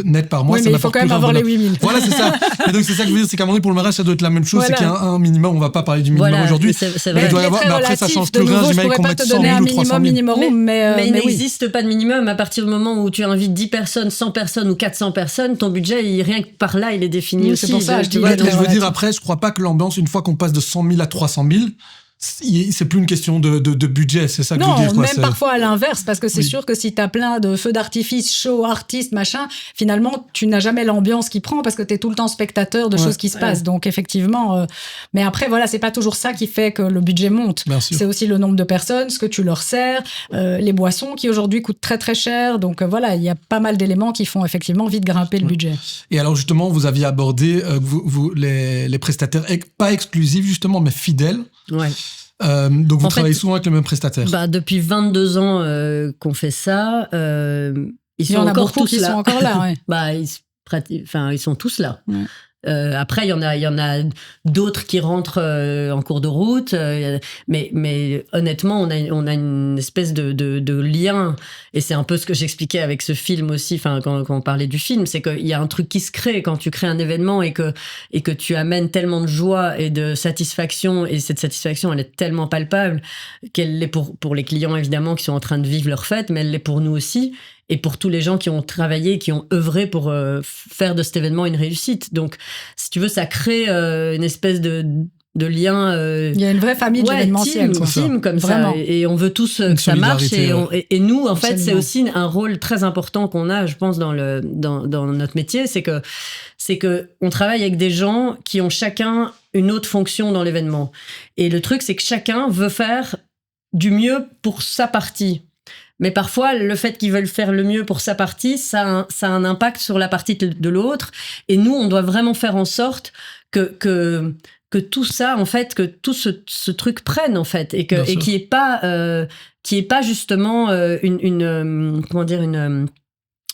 net par mois. Oui, ça mais il faut quand même avoir les 8 000. Voilà, c'est ça. Et donc, c'est ça que je veux dire, c'est qu'à un moment donné, pour le mariage, ça doit être la même chose. Voilà. C'est qu'il y a un minimum, on va pas parler du minimum aujourd'hui. C'est Mais vrai. il doit y avoir, mais après, ça change plus rien, j'imagine qu'on mette 100 000 ou 300 000. Mais il oui. n'existe pas de minimum. À partir du moment où tu invites 10 personnes, 100 personnes ou 400 personnes, ton budget, rien que par là, il est défini aussi. C'est pour ça, je dis. Ouais, mais je veux dire, après, je crois pas que l'ambiance, une fois qu'on passe de 100 000 à 300 000, c'est plus une question de budget, c'est ça que je veux dire. Non, même parfois à l'inverse, parce que c'est sûr que si t'as plein de feux d'artifice, show, artistes, machin, finalement, tu n'as jamais l'ambiance qui prend parce que t'es tout le temps spectateur de choses qui se passent. Donc, effectivement, mais après, voilà, c'est pas toujours ça qui fait que le budget monte. C'est aussi le nombre de personnes, ce que tu leur sers, les boissons qui aujourd'hui coûtent très très cher. Donc, voilà, il y a pas mal d'éléments qui font effectivement vite grimper le budget. Et alors, justement, vous aviez abordé les prestataires, pas exclusifs, justement, mais fidèles. Ouais. Donc, vous travaillez souvent avec les mêmes prestataires. Depuis 22 ans qu'on fait ça, ils sont encore tous là. Sont encore là, ouais. Ils sont tous là. Ouais. Après, il y en a d'autres qui rentrent en cours de route, mais honnêtement, on a une espèce de lien, et c'est un peu ce que j'expliquais avec ce film aussi. Quand on parlait du film, c'est qu'il y a un truc qui se crée quand tu crées un événement et que tu amènes tellement de joie et de satisfaction, et cette satisfaction, elle est tellement palpable qu'elle l'est pour les clients évidemment qui sont en train de vivre leur fête, mais elle l'est pour nous aussi. Et pour tous les gens qui ont travaillé, qui ont œuvré pour faire de cet événement une réussite. Donc, si tu veux, ça crée une espèce de lien. Il y a une vraie famille de l'événementiel. Team comme vraiment. ça. Et on veut tous que ça marche. Et nous, en fait, c'est aussi un rôle très important qu'on a, je pense, dans notre métier. C'est que on travaille avec des gens qui ont chacun une autre fonction dans l'événement. Et le truc, c'est que chacun veut faire du mieux pour sa partie. Mais parfois, le fait qu'ils veulent faire le mieux pour sa partie, ça a un impact sur la partie de l'autre. Et nous, on doit vraiment faire en sorte que tout ça, en fait, que tout ce truc prenne, en fait, et qu'il n'y ait pas justement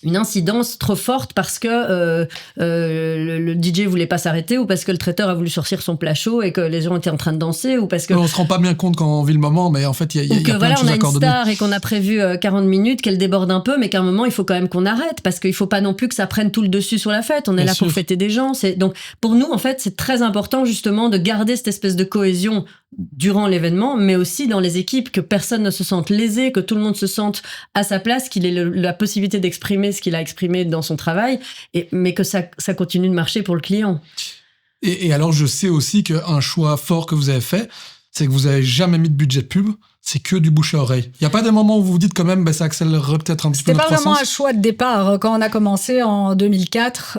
une incidence trop forte parce que le DJ voulait pas s'arrêter, ou parce que le traiteur a voulu sortir son plat chaud et que les gens étaient en train de danser, ou parce que... On se rend pas bien compte quand on vit le moment, mais en fait, il y a plein de choses à coordonner. On a une star et qu'on a prévu 40 minutes, qu'elle déborde un peu, mais qu'à un moment, il faut quand même qu'on arrête, parce qu'il faut pas non plus que ça prenne tout le dessus sur la fête. On est là pour fêter des gens. Donc, pour nous, en fait, c'est très important, justement, de garder cette espèce de cohésion durant l'événement, mais aussi dans les équipes, que personne ne se sente lésé, que tout le monde se sente à sa place, qu'il ait la possibilité d'exprimer ce qu'il a exprimé dans son travail, mais que ça continue de marcher pour le client. Et alors, je sais aussi qu'un choix fort que vous avez fait, c'est que vous n'avez jamais mis de budget de pub, c'est que du bouche à oreille. Il n'y a pas de moment où vous vous dites quand même, ça accélérerait peut-être un petit peu notre croissance. C'était pas vraiment un choix de départ. Quand on a commencé en 2004,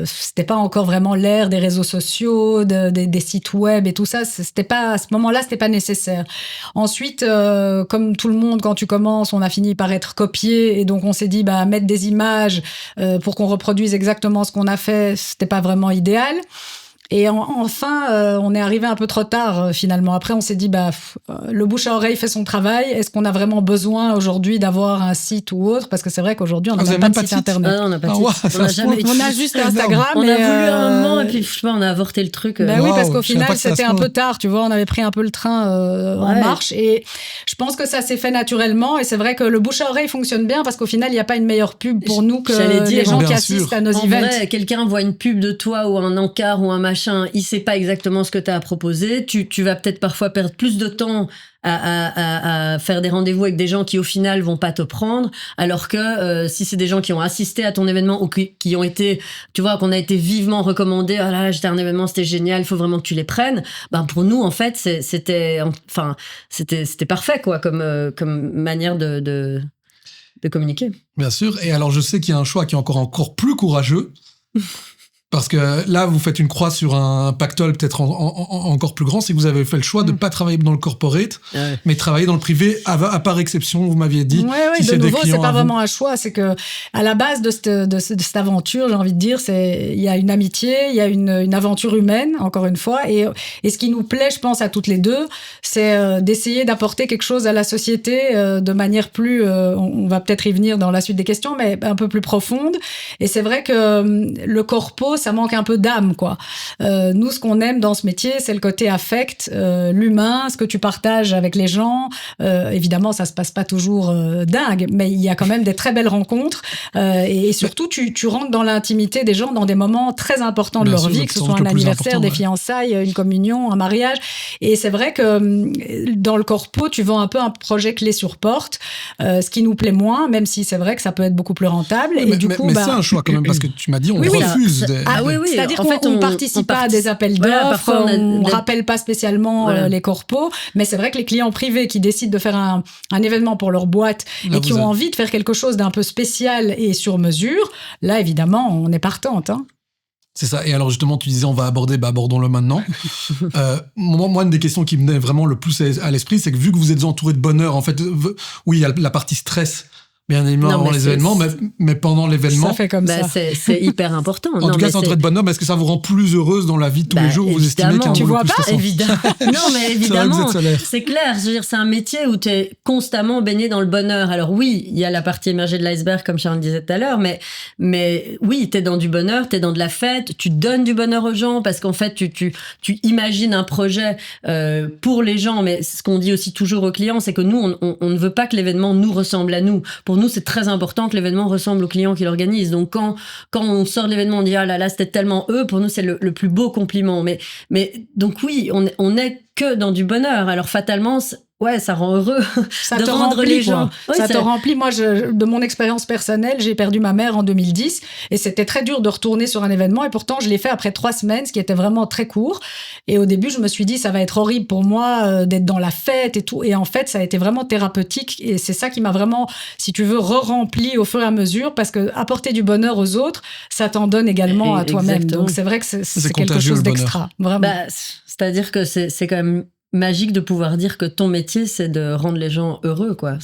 c'était pas encore vraiment l'ère des réseaux sociaux, des sites web et tout ça. C'était pas, à ce moment-là, c'était pas nécessaire. Ensuite, comme tout le monde, quand tu commences, on a fini par être copié, et donc on s'est dit, mettre des images pour qu'on reproduise exactement ce qu'on a fait, c'était pas vraiment idéal. Et enfin, on est arrivé un peu trop tard, finalement. Après, on s'est dit, le bouche à oreille fait son travail. Est-ce qu'on a vraiment besoin aujourd'hui d'avoir un site ou autre? Parce que c'est vrai qu'aujourd'hui, on n'a même pas de site internet. On n'a pas de site. On a juste Instagram. On a voulu un moment, et puis je sais pas, on a avorté le truc. Oui, parce qu'au final, c'était un peu tard, tu vois. On avait pris un peu le train en marche. Et je pense que ça s'est fait naturellement. Et c'est vrai que le bouche à oreille fonctionne bien, parce qu'au final, il n'y a pas une meilleure pub pour nous que les gens qui assistent à nos events. En vrai, quelqu'un voit une pub de toi ou un encart ou un machin, il sait pas exactement ce que tu as à proposer. Tu vas peut-être parfois perdre plus de temps à faire des rendez-vous avec des gens qui au final vont pas te prendre, alors que si c'est des gens qui ont assisté à ton événement ou qui ont été, tu vois, qu'on a été vivement recommandés, ah là, j'étais à un événement, c'était génial, il faut vraiment que tu les prennes. Pour nous, en fait, c'était parfait, quoi, comme manière de communiquer. Bien sûr. Et alors, je sais qu'il y a un choix qui est encore plus courageux. Parce que là, vous faites une croix sur un pactole peut-être encore plus grand, c'est que vous avez fait le choix de ne pas travailler dans le corporate, mais travailler dans le privé, à part exception, vous m'aviez dit. Oui, de nouveau, c'est pas vraiment un choix. C'est que à la base de cette aventure, j'ai envie de dire, il y a une amitié, il y a une aventure humaine, encore une fois. Et ce qui nous plaît, je pense, à toutes les deux, c'est d'essayer d'apporter quelque chose à la société de manière plus... on va peut-être y venir dans la suite des questions, mais un peu plus profonde. Et c'est vrai que le corpo, ça manque un peu d'âme, quoi. Nous, ce qu'on aime dans ce métier, c'est le côté affect, l'humain, ce que tu partages avec les gens. Évidemment, ça se passe pas toujours dingue, mais il y a quand même des très belles rencontres. Et surtout, tu rentres dans l'intimité des gens dans des moments très importants de Bien leur sûr, vie, que ce sans soit doute un le plus anniversaire, important, des ouais. fiançailles, une communion, un mariage. Et c'est vrai que dans le corpo, tu vends un peu un projet clé sur porte, ce qui nous plaît moins, même si c'est vrai que ça peut être beaucoup plus rentable. Ouais, Et du coup, mais c'est un choix quand même, parce que tu m'as dit, on Oui, oui, refuse. oui, c'est-à-dire en qu'on fait, ne participe pas à des appels Voilà, d'offres, parfois, on ne rappelle pas spécialement Voilà. les corpos, mais c'est vrai que les clients privés qui décident de faire un événement pour leur boîte Là, et qui vous ont êtes- envie de faire quelque chose d'un peu spécial et sur mesure, là, évidemment, on est partante. Hein. C'est ça. Et alors justement, tu disais on va aborder, abordons-le maintenant. Moi, une des questions qui me venait vraiment le plus à l'esprit, c'est que vu que vous êtes entouré de bonheur, en fait, oui, il y a la partie stress, bien évidemment, Non, avant mais les c'est- événements, mais pendant l'événement. Ça fait comme ça. C'est hyper important. En tout cas, c'est entouré de bonheur, mais est-ce que ça vous rend plus heureuse dans la vie de tous les jours? Vous estimez qu'un évidemment. Tu moment vois le plus pas, stressant Évidemment. Non, mais C'est vrai que vous évidemment, êtes solaire. c'est clair. Je veux dire, c'est un métier où tu es constamment baigné dans le bonheur. Alors oui, il y a la partie émergée de l'iceberg, comme Sharon disait tout à l'heure, mais oui, tu es dans du bonheur, tu es dans de la fête, tu donnes du bonheur aux gens parce qu'en fait, tu imagines un projet pour les gens. Mais ce qu'on dit aussi toujours aux clients, c'est que nous, on ne veut pas que l'événement nous ressemble à nous. Pour nous, c'est très important que l'événement ressemble au client qui l'organise. Donc quand on sort de l'événement, on dit ah là c'était tellement eux. Pour nous, c'est le plus beau compliment. Mais donc oui, on est que dans du bonheur. Alors fatalement, ouais, ça rend heureux Ça de te rendre remplit, les gens. quoi. Oui, Ça te remplit. Moi, de mon expérience personnelle, j'ai perdu ma mère en 2010 et c'était très dur de retourner sur un événement et pourtant, je l'ai fait après 3 semaines, ce qui était vraiment très court. Et au début, je me suis dit, ça va être horrible pour moi d'être dans la fête et tout. Et en fait, ça a été vraiment thérapeutique et c'est ça qui m'a vraiment, si tu veux, re-rempli au fur et à mesure parce que apporter du bonheur aux autres, ça t'en donne également à toi-même. Exactement. Donc, c'est vrai que c'est quelque contagieux, chose le bonheur. d'extra. Vraiment. Bah, c'est-à-dire que c'est quand même magique de pouvoir dire que ton métier, c'est de rendre les gens heureux, quoi.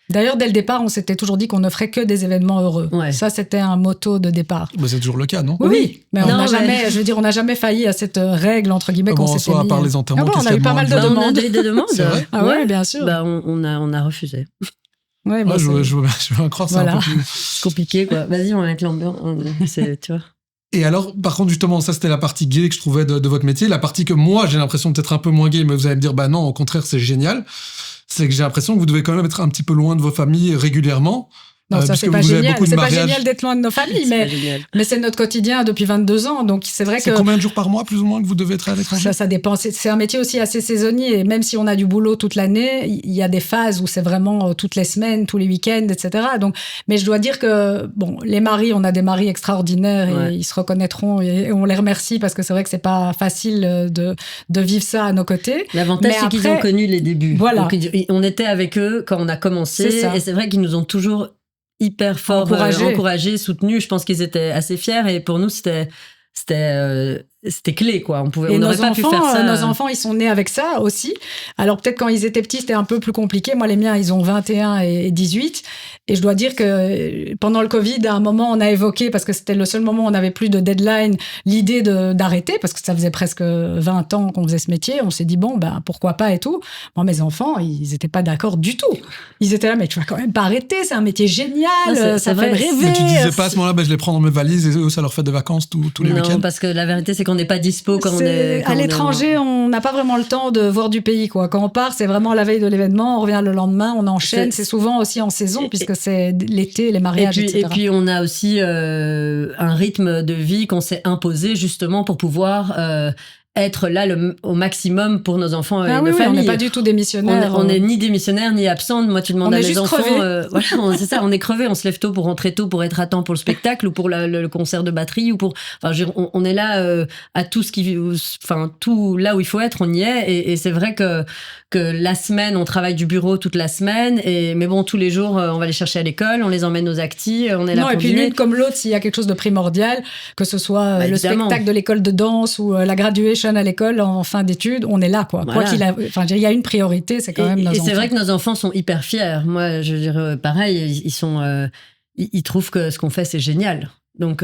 D'ailleurs, dès le départ, on s'était toujours dit qu'on ne ferait que des événements heureux. Ouais. Ça, c'était un motto de départ. Mais c'est toujours le cas, non? Oui, mais on Non, n'a mais- jamais, je veux dire, on n'a jamais failli à cette règle, entre guillemets, qu'on Bon, s'était soit à mis. part les enterrements, Ah bon, qu'est-ce on a qu'il y eu a pas de mal de moins On a demandes. déjà eu des demandes. C'est vrai Ah ouais, bien sûr. Bah, on a refusé. Ouais, Ouais, bah, je c'est- veux bien croire, c'est Voilà. un peu plus... C'est compliqué, quoi. Vas-y, on va mettre l'ambiance. Tu vois. Et alors, par contre, justement, ça, c'était la partie gay que je trouvais de votre métier. La partie que moi, j'ai l'impression d'être un peu moins gay, mais vous allez me dire, bah non, au contraire, c'est génial. C'est que j'ai l'impression que vous devez quand même être un petit peu loin de vos familles régulièrement. Non, ça, puisque c'est pas vous avez génial. beaucoup de C'est pas mariages. génial d'être loin de nos familles, C'est mais, génial. mais c'est notre quotidien depuis 22 ans. Donc, c'est vrai C'est que combien de jours par mois, plus ou moins, que vous devez être à l'étranger? ça dépend. C'est un métier aussi assez saisonnier. Et même si on a du boulot toute l'année, il y a des phases où c'est vraiment toutes les semaines, tous les week-ends, etc. Donc, mais je dois dire que, bon, les maris, on a des maris extraordinaires et Ouais. ils se reconnaîtront et on les remercie parce que c'est vrai que c'est pas facile de vivre ça à nos côtés. L'avantage, Mais c'est qu'ils après- ont connu les débuts. Voilà. Donc, on était avec eux quand on a commencé. C'est ça. Et c'est vrai qu'ils nous ont toujours hyper fort encouragés, soutenus. Je pense qu'ils étaient assez fiers. Et pour nous, c'était clé, quoi. On Et n'aurait nos pas pu faire ça. nos enfants, ils sont nés avec ça aussi. Alors peut-être quand ils étaient petits, c'était un peu plus compliqué. Moi, les miens, ils ont 21 et 18. Et je dois dire que pendant le Covid, à un moment, on a évoqué, parce que c'était le seul moment où on n'avait plus de deadline, l'idée d'arrêter, parce que ça faisait presque 20 ans qu'on faisait ce métier. On s'est dit, bon, ben, pourquoi pas et tout. Moi, mes enfants, ils n'étaient pas d'accord du tout. Ils étaient là, mais tu vas quand même pas arrêter, c'est un métier génial, Non, c'est ça vrai. fait rêver. Mais tu disais pas à ce moment-là, bah, je les prends dans mes valises et eux, ça leur fait des vacances tous les Non, week-ends. parce que la vérité, c'est qu'on n'est pas dispo quand on est. À l'étranger, on n'a pas vraiment le temps de voir du pays, quoi. Quand on part, c'est vraiment la veille de l'événement, on revient le lendemain, on enchaîne. C'est souvent aussi en saison, puisque c'est l'été, les mariages, etc. Et puis, on a aussi un rythme de vie qu'on s'est imposé justement pour pouvoir être là au maximum pour nos enfants et Ah nos oui, on familles. n'est pas du tout démissionnaire. On est ni démissionnaire ni absent. Moi, tu demandes On à est mes juste enfants. crevé. Voilà, c'est ça, on est crevé. On se lève tôt pour rentrer tôt, pour être à temps pour le spectacle ou pour le concert de batterie ou pour. Enfin, on est là à tout ce qui, enfin tout là où il faut être, on y est. Et c'est vrai que la semaine, on travaille du bureau toute la semaine. Mais bon, tous les jours, on va les chercher à l'école, on les emmène aux actis, on est là Non, pour et puis dîner. l'une comme l'autre, s'il y a quelque chose de primordial, que ce soit le évidemment. spectacle de l'école de danse ou la graduation à l'école en fin d'études, on est là, quoi. Voilà. Quoi qu'il a, enfin, il y a une priorité, c'est quand même nos Et enfants. c'est vrai que nos enfants sont hyper fiers. Moi, je veux dire, pareil, ils trouvent que ce qu'on fait, c'est génial. Donc,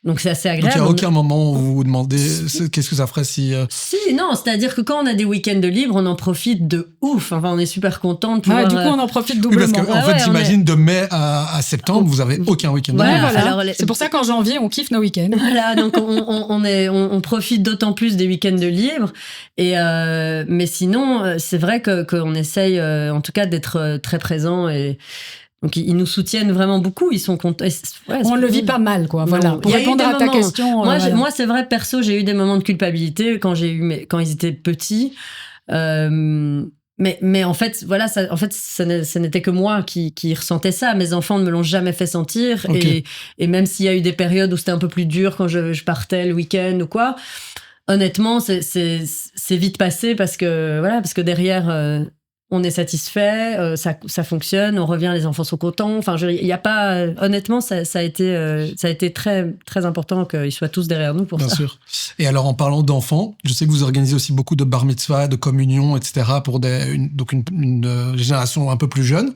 Donc c'est assez Donc agréable. il n'y a aucun moment où vous vous demandez qu'est-ce que ça ferait si... Si, non, c'est-à-dire que quand on a des week-ends de libre, on en profite de ouf. Enfin, on est super content de pouvoir... Du coup, on en profite Oui, doublement. parce qu'en fait, j'imagine de mai à septembre, vous avez aucun week-end. Voilà. Voilà. Alors, C'est pour ça qu'en janvier, on kiffe nos week-ends. Voilà, donc on profite d'autant plus des week-ends de libre. Mais sinon, c'est vrai qu'on essaye, en tout cas, d'être très présent et... Donc, ils nous soutiennent vraiment beaucoup. Ils sont contents. On le vit pas mal, quoi. Voilà. Pour répondre à ta question. Moi, c'est vrai, perso, j'ai eu des moments de culpabilité quand ils étaient petits. Mais en fait, voilà, ça n'était que moi qui ressentais ça. Mes enfants ne me l'ont jamais fait sentir. Okay. Et même s'il y a eu des périodes où c'était un peu plus dur quand je partais le week-end ou quoi, honnêtement, c'est vite passé parce que derrière, on est satisfait, ça fonctionne, on revient, les enfants sont contents. Enfin, il y a pas. Honnêtement, ça a été très très important qu'ils soient tous derrière nous pour Bien ça. sûr. Et alors, en parlant d'enfants, je sais que vous organisez aussi beaucoup de bar mitzvah, de communion, etc. pour une génération un peu plus jeune.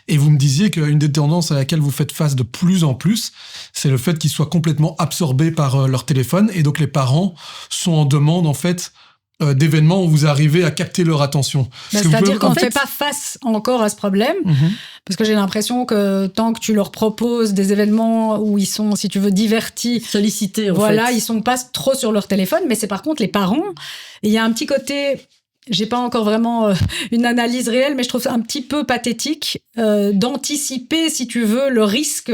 Et vous me disiez qu'une des tendances à laquelle vous faites face de plus en plus, c'est le fait qu'ils soient complètement absorbés par leur téléphone. Et donc, les parents sont en demande, en fait, d'événements où vous arrivez à capter leur attention. C'est-à-dire qu'on ne fait pas face encore à ce problème, parce que j'ai l'impression que tant que tu leur proposes des événements où ils sont, si tu veux, divertis, sollicités, ils sont pas trop sur leur téléphone, mais c'est par contre les parents. Il y a un petit côté... J'ai pas encore vraiment une analyse réelle, mais je trouve ça un petit peu pathétique d'anticiper, si tu veux, le risque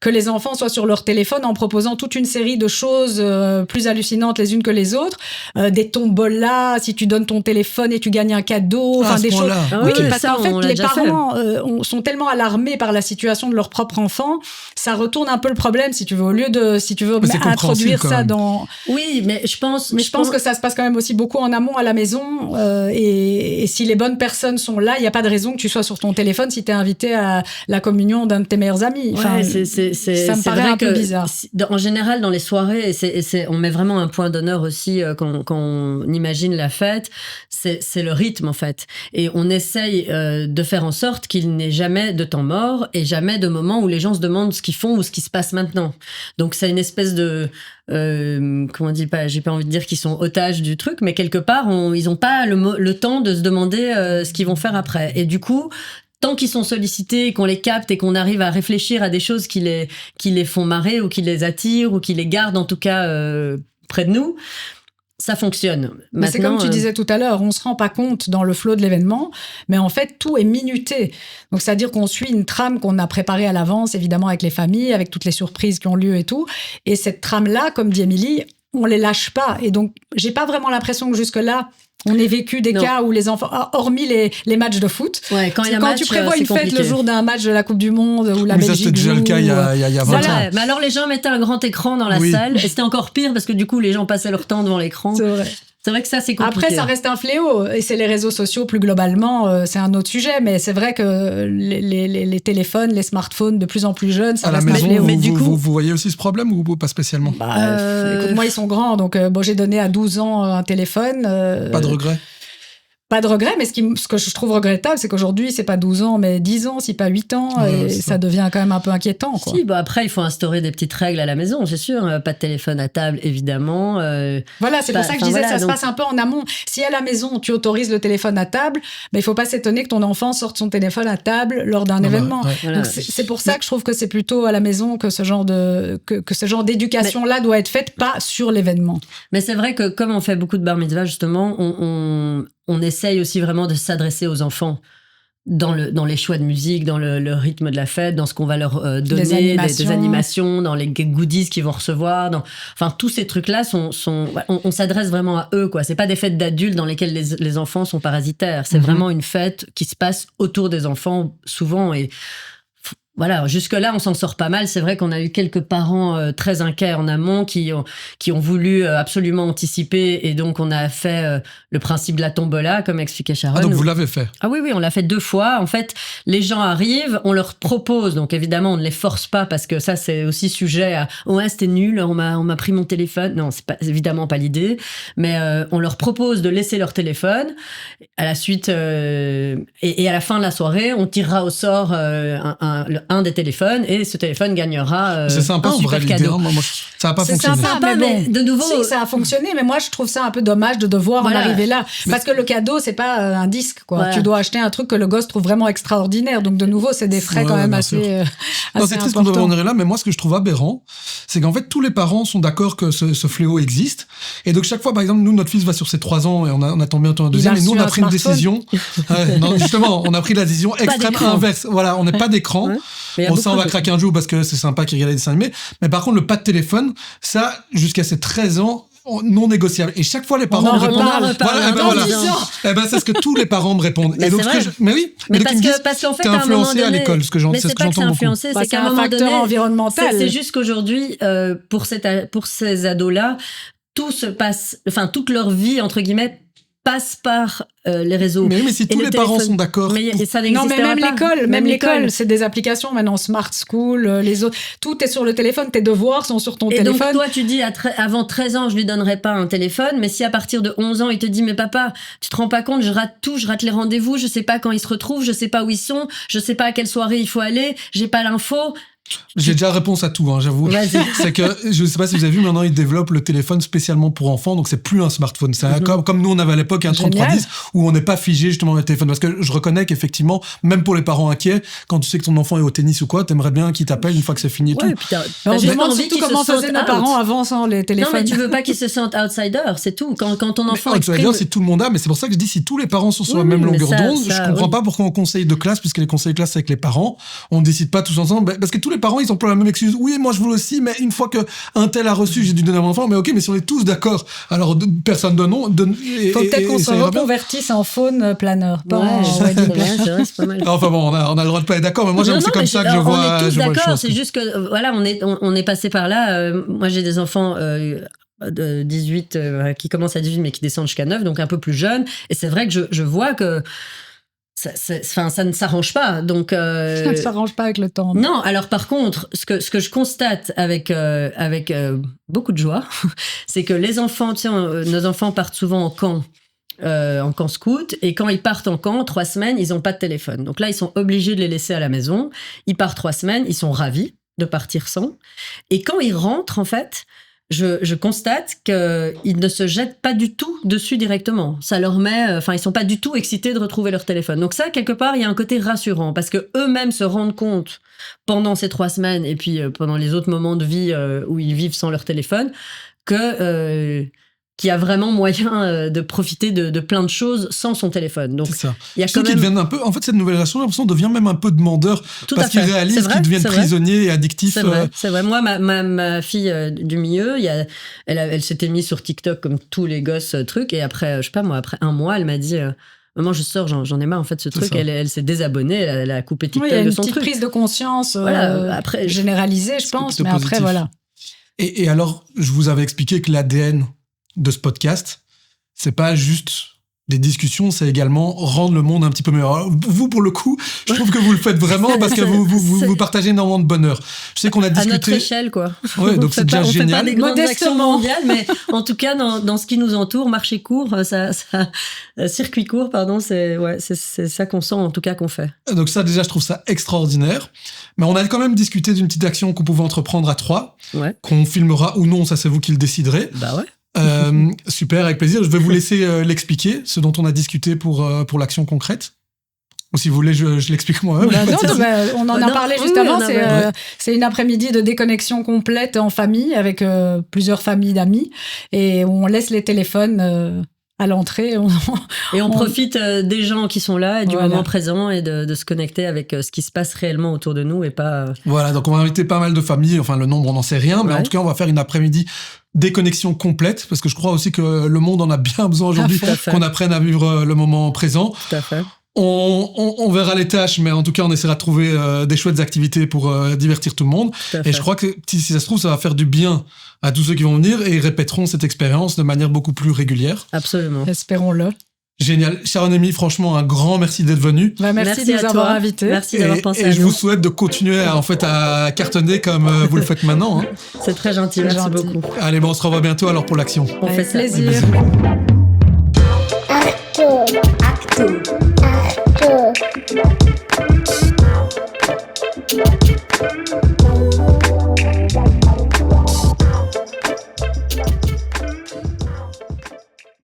que les enfants soient sur leur téléphone en proposant toute une série de choses plus hallucinantes les unes que les autres, des tombolas, si tu donnes ton téléphone et tu gagnes un cadeau, enfin des choses. Oui, parce qu'en fait, les parents sont tellement alarmés par la situation de leur propre enfant, ça retourne un peu le problème, si tu veux, au lieu de, si tu veux, introduire ça dans. Oui, mais je pense que ça se passe quand même aussi beaucoup en amont à la maison, et si les bonnes personnes sont là, il y a pas de raison que tu sois sur ton téléphone si t'es invité à la communion d'un de tes meilleurs amis. Enfin, ça me paraît un peu bizarre. En général, dans les soirées, on met vraiment un point d'honneur aussi quand on imagine la fête, c'est le rythme en fait. Et on essaye de faire en sorte qu'il n'ait jamais de temps mort et jamais de moment où les gens se demandent ce qu'ils font ou ce qui se passe maintenant. Donc c'est une espèce de... comment on dit, j'ai pas envie de dire qu'ils sont otages du truc, mais quelque part, ils n'ont pas le temps de se demander ce qu'ils vont faire après. Et du coup... Tant qu'ils sont sollicités, qu'on les capte et qu'on arrive à réfléchir à des choses qui les font marrer ou qui les attirent ou qui les gardent en tout cas près de nous, ça fonctionne. Mais c'est comme tu disais tout à l'heure, on se rend pas compte dans le flot de l'événement, mais en fait, tout est minuté. Donc, c'est-à-dire qu'on suit une trame qu'on a préparée à l'avance, évidemment avec les familles, avec toutes les surprises qui ont lieu et tout. Et cette trame-là, comme dit Émilie, on les lâche pas. Et donc, j'ai pas vraiment l'impression que jusque-là, on ait vécu des cas où les enfants, hormis les matchs de foot, ouais, quand tu prévois une fête le jour d'un match de la Coupe du Monde où la Belgique ça, c'était déjà le cas il y a 20 ans. Mais alors les gens mettaient un grand écran dans la salle et c'était encore pire parce que du coup les gens passaient leur temps devant l'écran. C'est vrai que ça, c'est compliqué. Après, ça reste un fléau. Et c'est les réseaux sociaux, plus globalement, c'est un autre sujet. Mais c'est vrai que les téléphones, les smartphones, de plus en plus jeunes, ça reste un fléau. Mais du coup, vous voyez aussi ce problème ou pas spécialement? Écoute, moi, ils sont grands. Donc, j'ai donné à 12 ans un téléphone. Pas de regret? Pas de regret, mais ce que je trouve regrettable, c'est qu'aujourd'hui, c'est pas 12 ans, mais 10 ans, si pas 8 ans, et ça devient quand même un peu inquiétant, quoi. Si, après, il faut instaurer des petites règles à la maison, c'est sûr. Pas de téléphone à table, évidemment. Voilà, c'est pour ça que je disais, ça se passe un peu en amont. Si à la maison, tu autorises le téléphone à table, il faut pas s'étonner que ton enfant sorte son téléphone à table lors d'un événement. Donc, c'est pour ça que je trouve que c'est plutôt à la maison que ce genre d'éducation-là doit être faite, pas sur l'événement. Mais c'est vrai que comme on fait beaucoup de bar mitzvah, justement, on essaye aussi vraiment de s'adresser aux enfants dans les choix de musique, dans le rythme de la fête, dans ce qu'on va leur donner, des animations, dans les goodies qu'ils vont recevoir. Enfin, tous ces trucs-là on s'adresse vraiment à eux, quoi. C'est pas des fêtes d'adultes dans lesquelles les enfants sont parasitaires. C'est vraiment une fête qui se passe autour des enfants, souvent, et voilà, jusque-là, on s'en sort pas mal. C'est vrai qu'on a eu quelques parents très inquiets en amont qui ont voulu absolument anticiper. Et donc, on a fait le principe de la tombola, comme expliquait Sharon. Ah, donc vous l'avez fait? Ah oui, on l'a fait 2 fois. En fait, les gens arrivent, on leur propose. Donc, évidemment, on ne les force pas parce que ça, c'est aussi sujet à « Ouais, c'était nul, on m'a pris mon téléphone. » Non, c'est évidemment pas l'idée. Mais on leur propose de laisser leur téléphone. À la suite, et à la fin de la soirée, on tirera au sort un des téléphones et ce téléphone gagnera c'est sympa, un en super vrai, cadeau. l'idée, hein. Moi, ça n'a pas C'est fonctionné. sympa, Mais de nouveau, Si, ça a fonctionné, mais moi je trouve ça un peu dommage de devoir Voilà. en arriver là. Parce que le cadeau, c'est pas un disque, quoi. Voilà. Tu dois acheter un truc que le gosse trouve vraiment extraordinaire. Donc de nouveau, c'est des frais Ouais, quand même bien assez, sûr. Non, assez c'est triste qu'on doit en importants. arriver là, mais moi, ce que je trouve aberrant, c'est qu'en fait, tous les parents sont d'accord que ce fléau existe. Et donc, chaque fois, par exemple, nous, notre fils va sur ses 3 ans et on attend bientôt un deuxième. a Et nous, on reçu a un pris une smartphone. décision. Non, justement, on a pris la décision extrême d'écran. inverse. Voilà, on n'est pas d'écran. Ouais. Mais il y a Bon, ça, on beaucoup va de- craquer un jour parce que c'est sympa qu'ils regardent des dessins animés. Mais par contre, le pas de téléphone, ça, jusqu'à ses 13 ans, non négociable. Et chaque fois, les parents en me répondent. reparle. Voilà, Dans 10 ans. c'est ce que tous les parents me répondent. Mais et donc, c'est vrai. mais oui. Mais donc, parce ils me disent, qu'en fait, t'es à un moment influencé à donné, l'école, ce que mais c'est ce c'est que pas que c'est j'entends beaucoup. influencé, Bah, c'est c'est qu'à un un moment facteur donné, environnemental. c'est juste qu'aujourd'hui, pour ces ados-là, tout se passe, enfin toute leur vie entre guillemets passe par les réseaux. Mais si tous le les parents téléphone. sont d'accord. Mais ça Non, mais n'existera même pas. l'école, c'est des applications maintenant, Smart School, les autres, tout est sur le téléphone, tes devoirs sont sur ton Et téléphone. donc, toi, tu dis, avant 13 ans, je lui donnerai pas un téléphone, mais si à partir de 11 ans, il te dit, mais papa, tu te rends pas compte, je rate tout, je rate les rendez-vous, je sais pas quand ils se retrouvent, je sais pas où ils sont, je sais pas à quelle soirée il faut aller, j'ai pas l'info. J'ai déjà réponse à tout, hein, j'avoue. Vas-y. C'est que, je sais pas si vous avez vu, maintenant ils développent le téléphone spécialement pour enfants, donc c'est plus un smartphone. C'est comme nous on avait à l'époque un Génial. 3310 où on n'est pas figé justement le téléphone. Parce que je reconnais qu'effectivement, même pour les parents inquiets, quand tu sais que ton enfant est au tennis ou quoi, t'aimerais bien qu'il t'appelle une fois que c'est fini et Ouais, tout. puis t'as On se juste demande envie surtout qu'ils se comment sentent faisaient nos out. parents avant sans les Non, téléphones. mais tu veux pas qu'ils se sentent outsider, c'est tout. Quand ton Mais enfant ça veut exprime... dire si tout le monde a, mais c'est pour ça que je dis si tous les parents sont sur Oui, la même oui, mais longueur ça- d'onde, ça, je comprends oui. pas pourquoi en conseil de classe, puisque les conseils de classe c'est avec les parents, on décide pas tous ensemble, parce que tous les parents ils ont pas la même excuse. Oui, moi je voulais aussi, mais une fois que un tel a reçu, j'ai dû donner à mon enfant. Mais ok, mais si on est tous d'accord, alors personne donne non. Il faut peut-être qu'on se ça ira bien. reconvertisse en faune planeur. Ouais, c'est vrai, c'est pas mal. Enfin bon, on a le droit de pas être d'accord, mais moi j'avoue Non, que c'est non, comme mais ça que je vois. On est tous je vois les d'accord, choses. c'est juste que voilà, on est passé par là. Moi, j'ai des enfants de 18 qui commencent à 18 mais qui descendent jusqu'à 9, donc un peu plus jeunes. Et c'est vrai que je vois que ça ne s'arrange pas. Donc Ça ne s'arrange pas avec le temps. non. Alors par contre, ce que je constate avec beaucoup de joie, c'est que les enfants, tu sais, nos enfants partent souvent en camp scout, et quand ils partent en camp, 3 semaines, ils n'ont pas de téléphone. Donc là, ils sont obligés de les laisser à la maison. Ils partent 3 semaines, ils sont ravis de partir sans. Et quand ils rentrent, en fait, je constate qu'ils ne se jettent pas du tout dessus directement. Ça leur met, enfin, ils sont pas du tout excités de retrouver leur téléphone. Donc ça, quelque part, il y a un côté rassurant parce que eux-mêmes se rendent compte pendant ces 3 semaines et puis pendant les autres moments de vie où ils vivent sans leur téléphone qu'il y a vraiment moyen de profiter de plein de choses sans son téléphone. Donc, C'est ça. il y a Ceux quand qui même... deviennent un peu, en fait, cette nouvelle génération, j'ai l'impression, devient même un peu demandeur Tout parce à fait. qu'ils réalisent C'est vrai, qu'ils deviennent c'est vrai. prisonniers et addictifs. C'est vrai, c'est vrai. Moi, ma fille du milieu, elle s'était mise sur TikTok comme tous les gosses trucs, et après, je sais pas moi, après 1 mois, elle m'a dit maman, je sors, j'en ai marre en fait ce C'est truc. ça. Elle s'est désabonnée, elle a coupé TikTok Oui, il y a de une son petite truc. prise de conscience Voilà, après, généralisée, je c'est pense, plutôt mais après, positif. voilà. Et alors, je vous avais expliqué que l'ADN de ce podcast, c'est pas juste des discussions, c'est également rendre le monde un petit peu meilleur. Alors, vous, pour le coup, je trouve que vous le faites vraiment parce que vous partagez énormément de bonheur. Je sais qu'on a à notre discuté. échelle, quoi. Ouais, donc c'est déjà on fait pas génial. des grandes actions Modestement. mondiales, mais en tout cas, dans ce qui nous entoure, marché court, circuit court, pardon, c'est ça qu'on sent, en tout cas, qu'on fait. Donc ça, déjà, je trouve ça extraordinaire. Mais on a quand même discuté d'une petite action qu'on pouvait entreprendre à 3, Ouais. qu'on filmera ou non, ça c'est vous qui le déciderez. Bah ouais. Super, avec plaisir. Je vais vous laisser l'expliquer, ce dont on a discuté pour l'action concrète. Ou si vous voulez, je l'explique moi-même. Bah Pas de non, souci. bah, on en a Non, parlé oui, juste on avant. a- C'est une après-midi de déconnexion complète en famille avec plusieurs familles d'amis et on laisse les téléphones à l'entrée. Et on profite des gens qui sont là et du Voilà. moment présent et de se connecter avec ce qui se passe réellement autour de nous et pas... Voilà, donc on va inviter pas mal de familles. Enfin, le nombre, on n'en sait rien. Mais Ouais. en tout cas, on va faire une après-midi déconnexion complète parce que je crois aussi que le monde en a bien besoin aujourd'hui, Tout à fait. qu'on apprenne à vivre le moment présent. Tout à fait. On verra les tâches, mais en tout cas, on essaiera de trouver des chouettes activités pour divertir tout le monde. Tout à fait. Et je crois que si ça se trouve, ça va faire du bien à tous ceux qui vont venir et ils répéteront cette expérience de manière beaucoup plus régulière. Absolument. Espérons-le. Génial. Sharon et Émilie, franchement, un grand merci d'être venus. Bah, merci de à nous toi. avoir invités. Merci d'avoir pensé Et à je nous. vous souhaite de continuer à cartonner comme vous le faites maintenant. Hein. C'est très gentil. C'est Merci gentil. beaucoup. Allez, bon, on se revoit bientôt alors pour l'action. On fait Avec ça. plaisir. Bisous.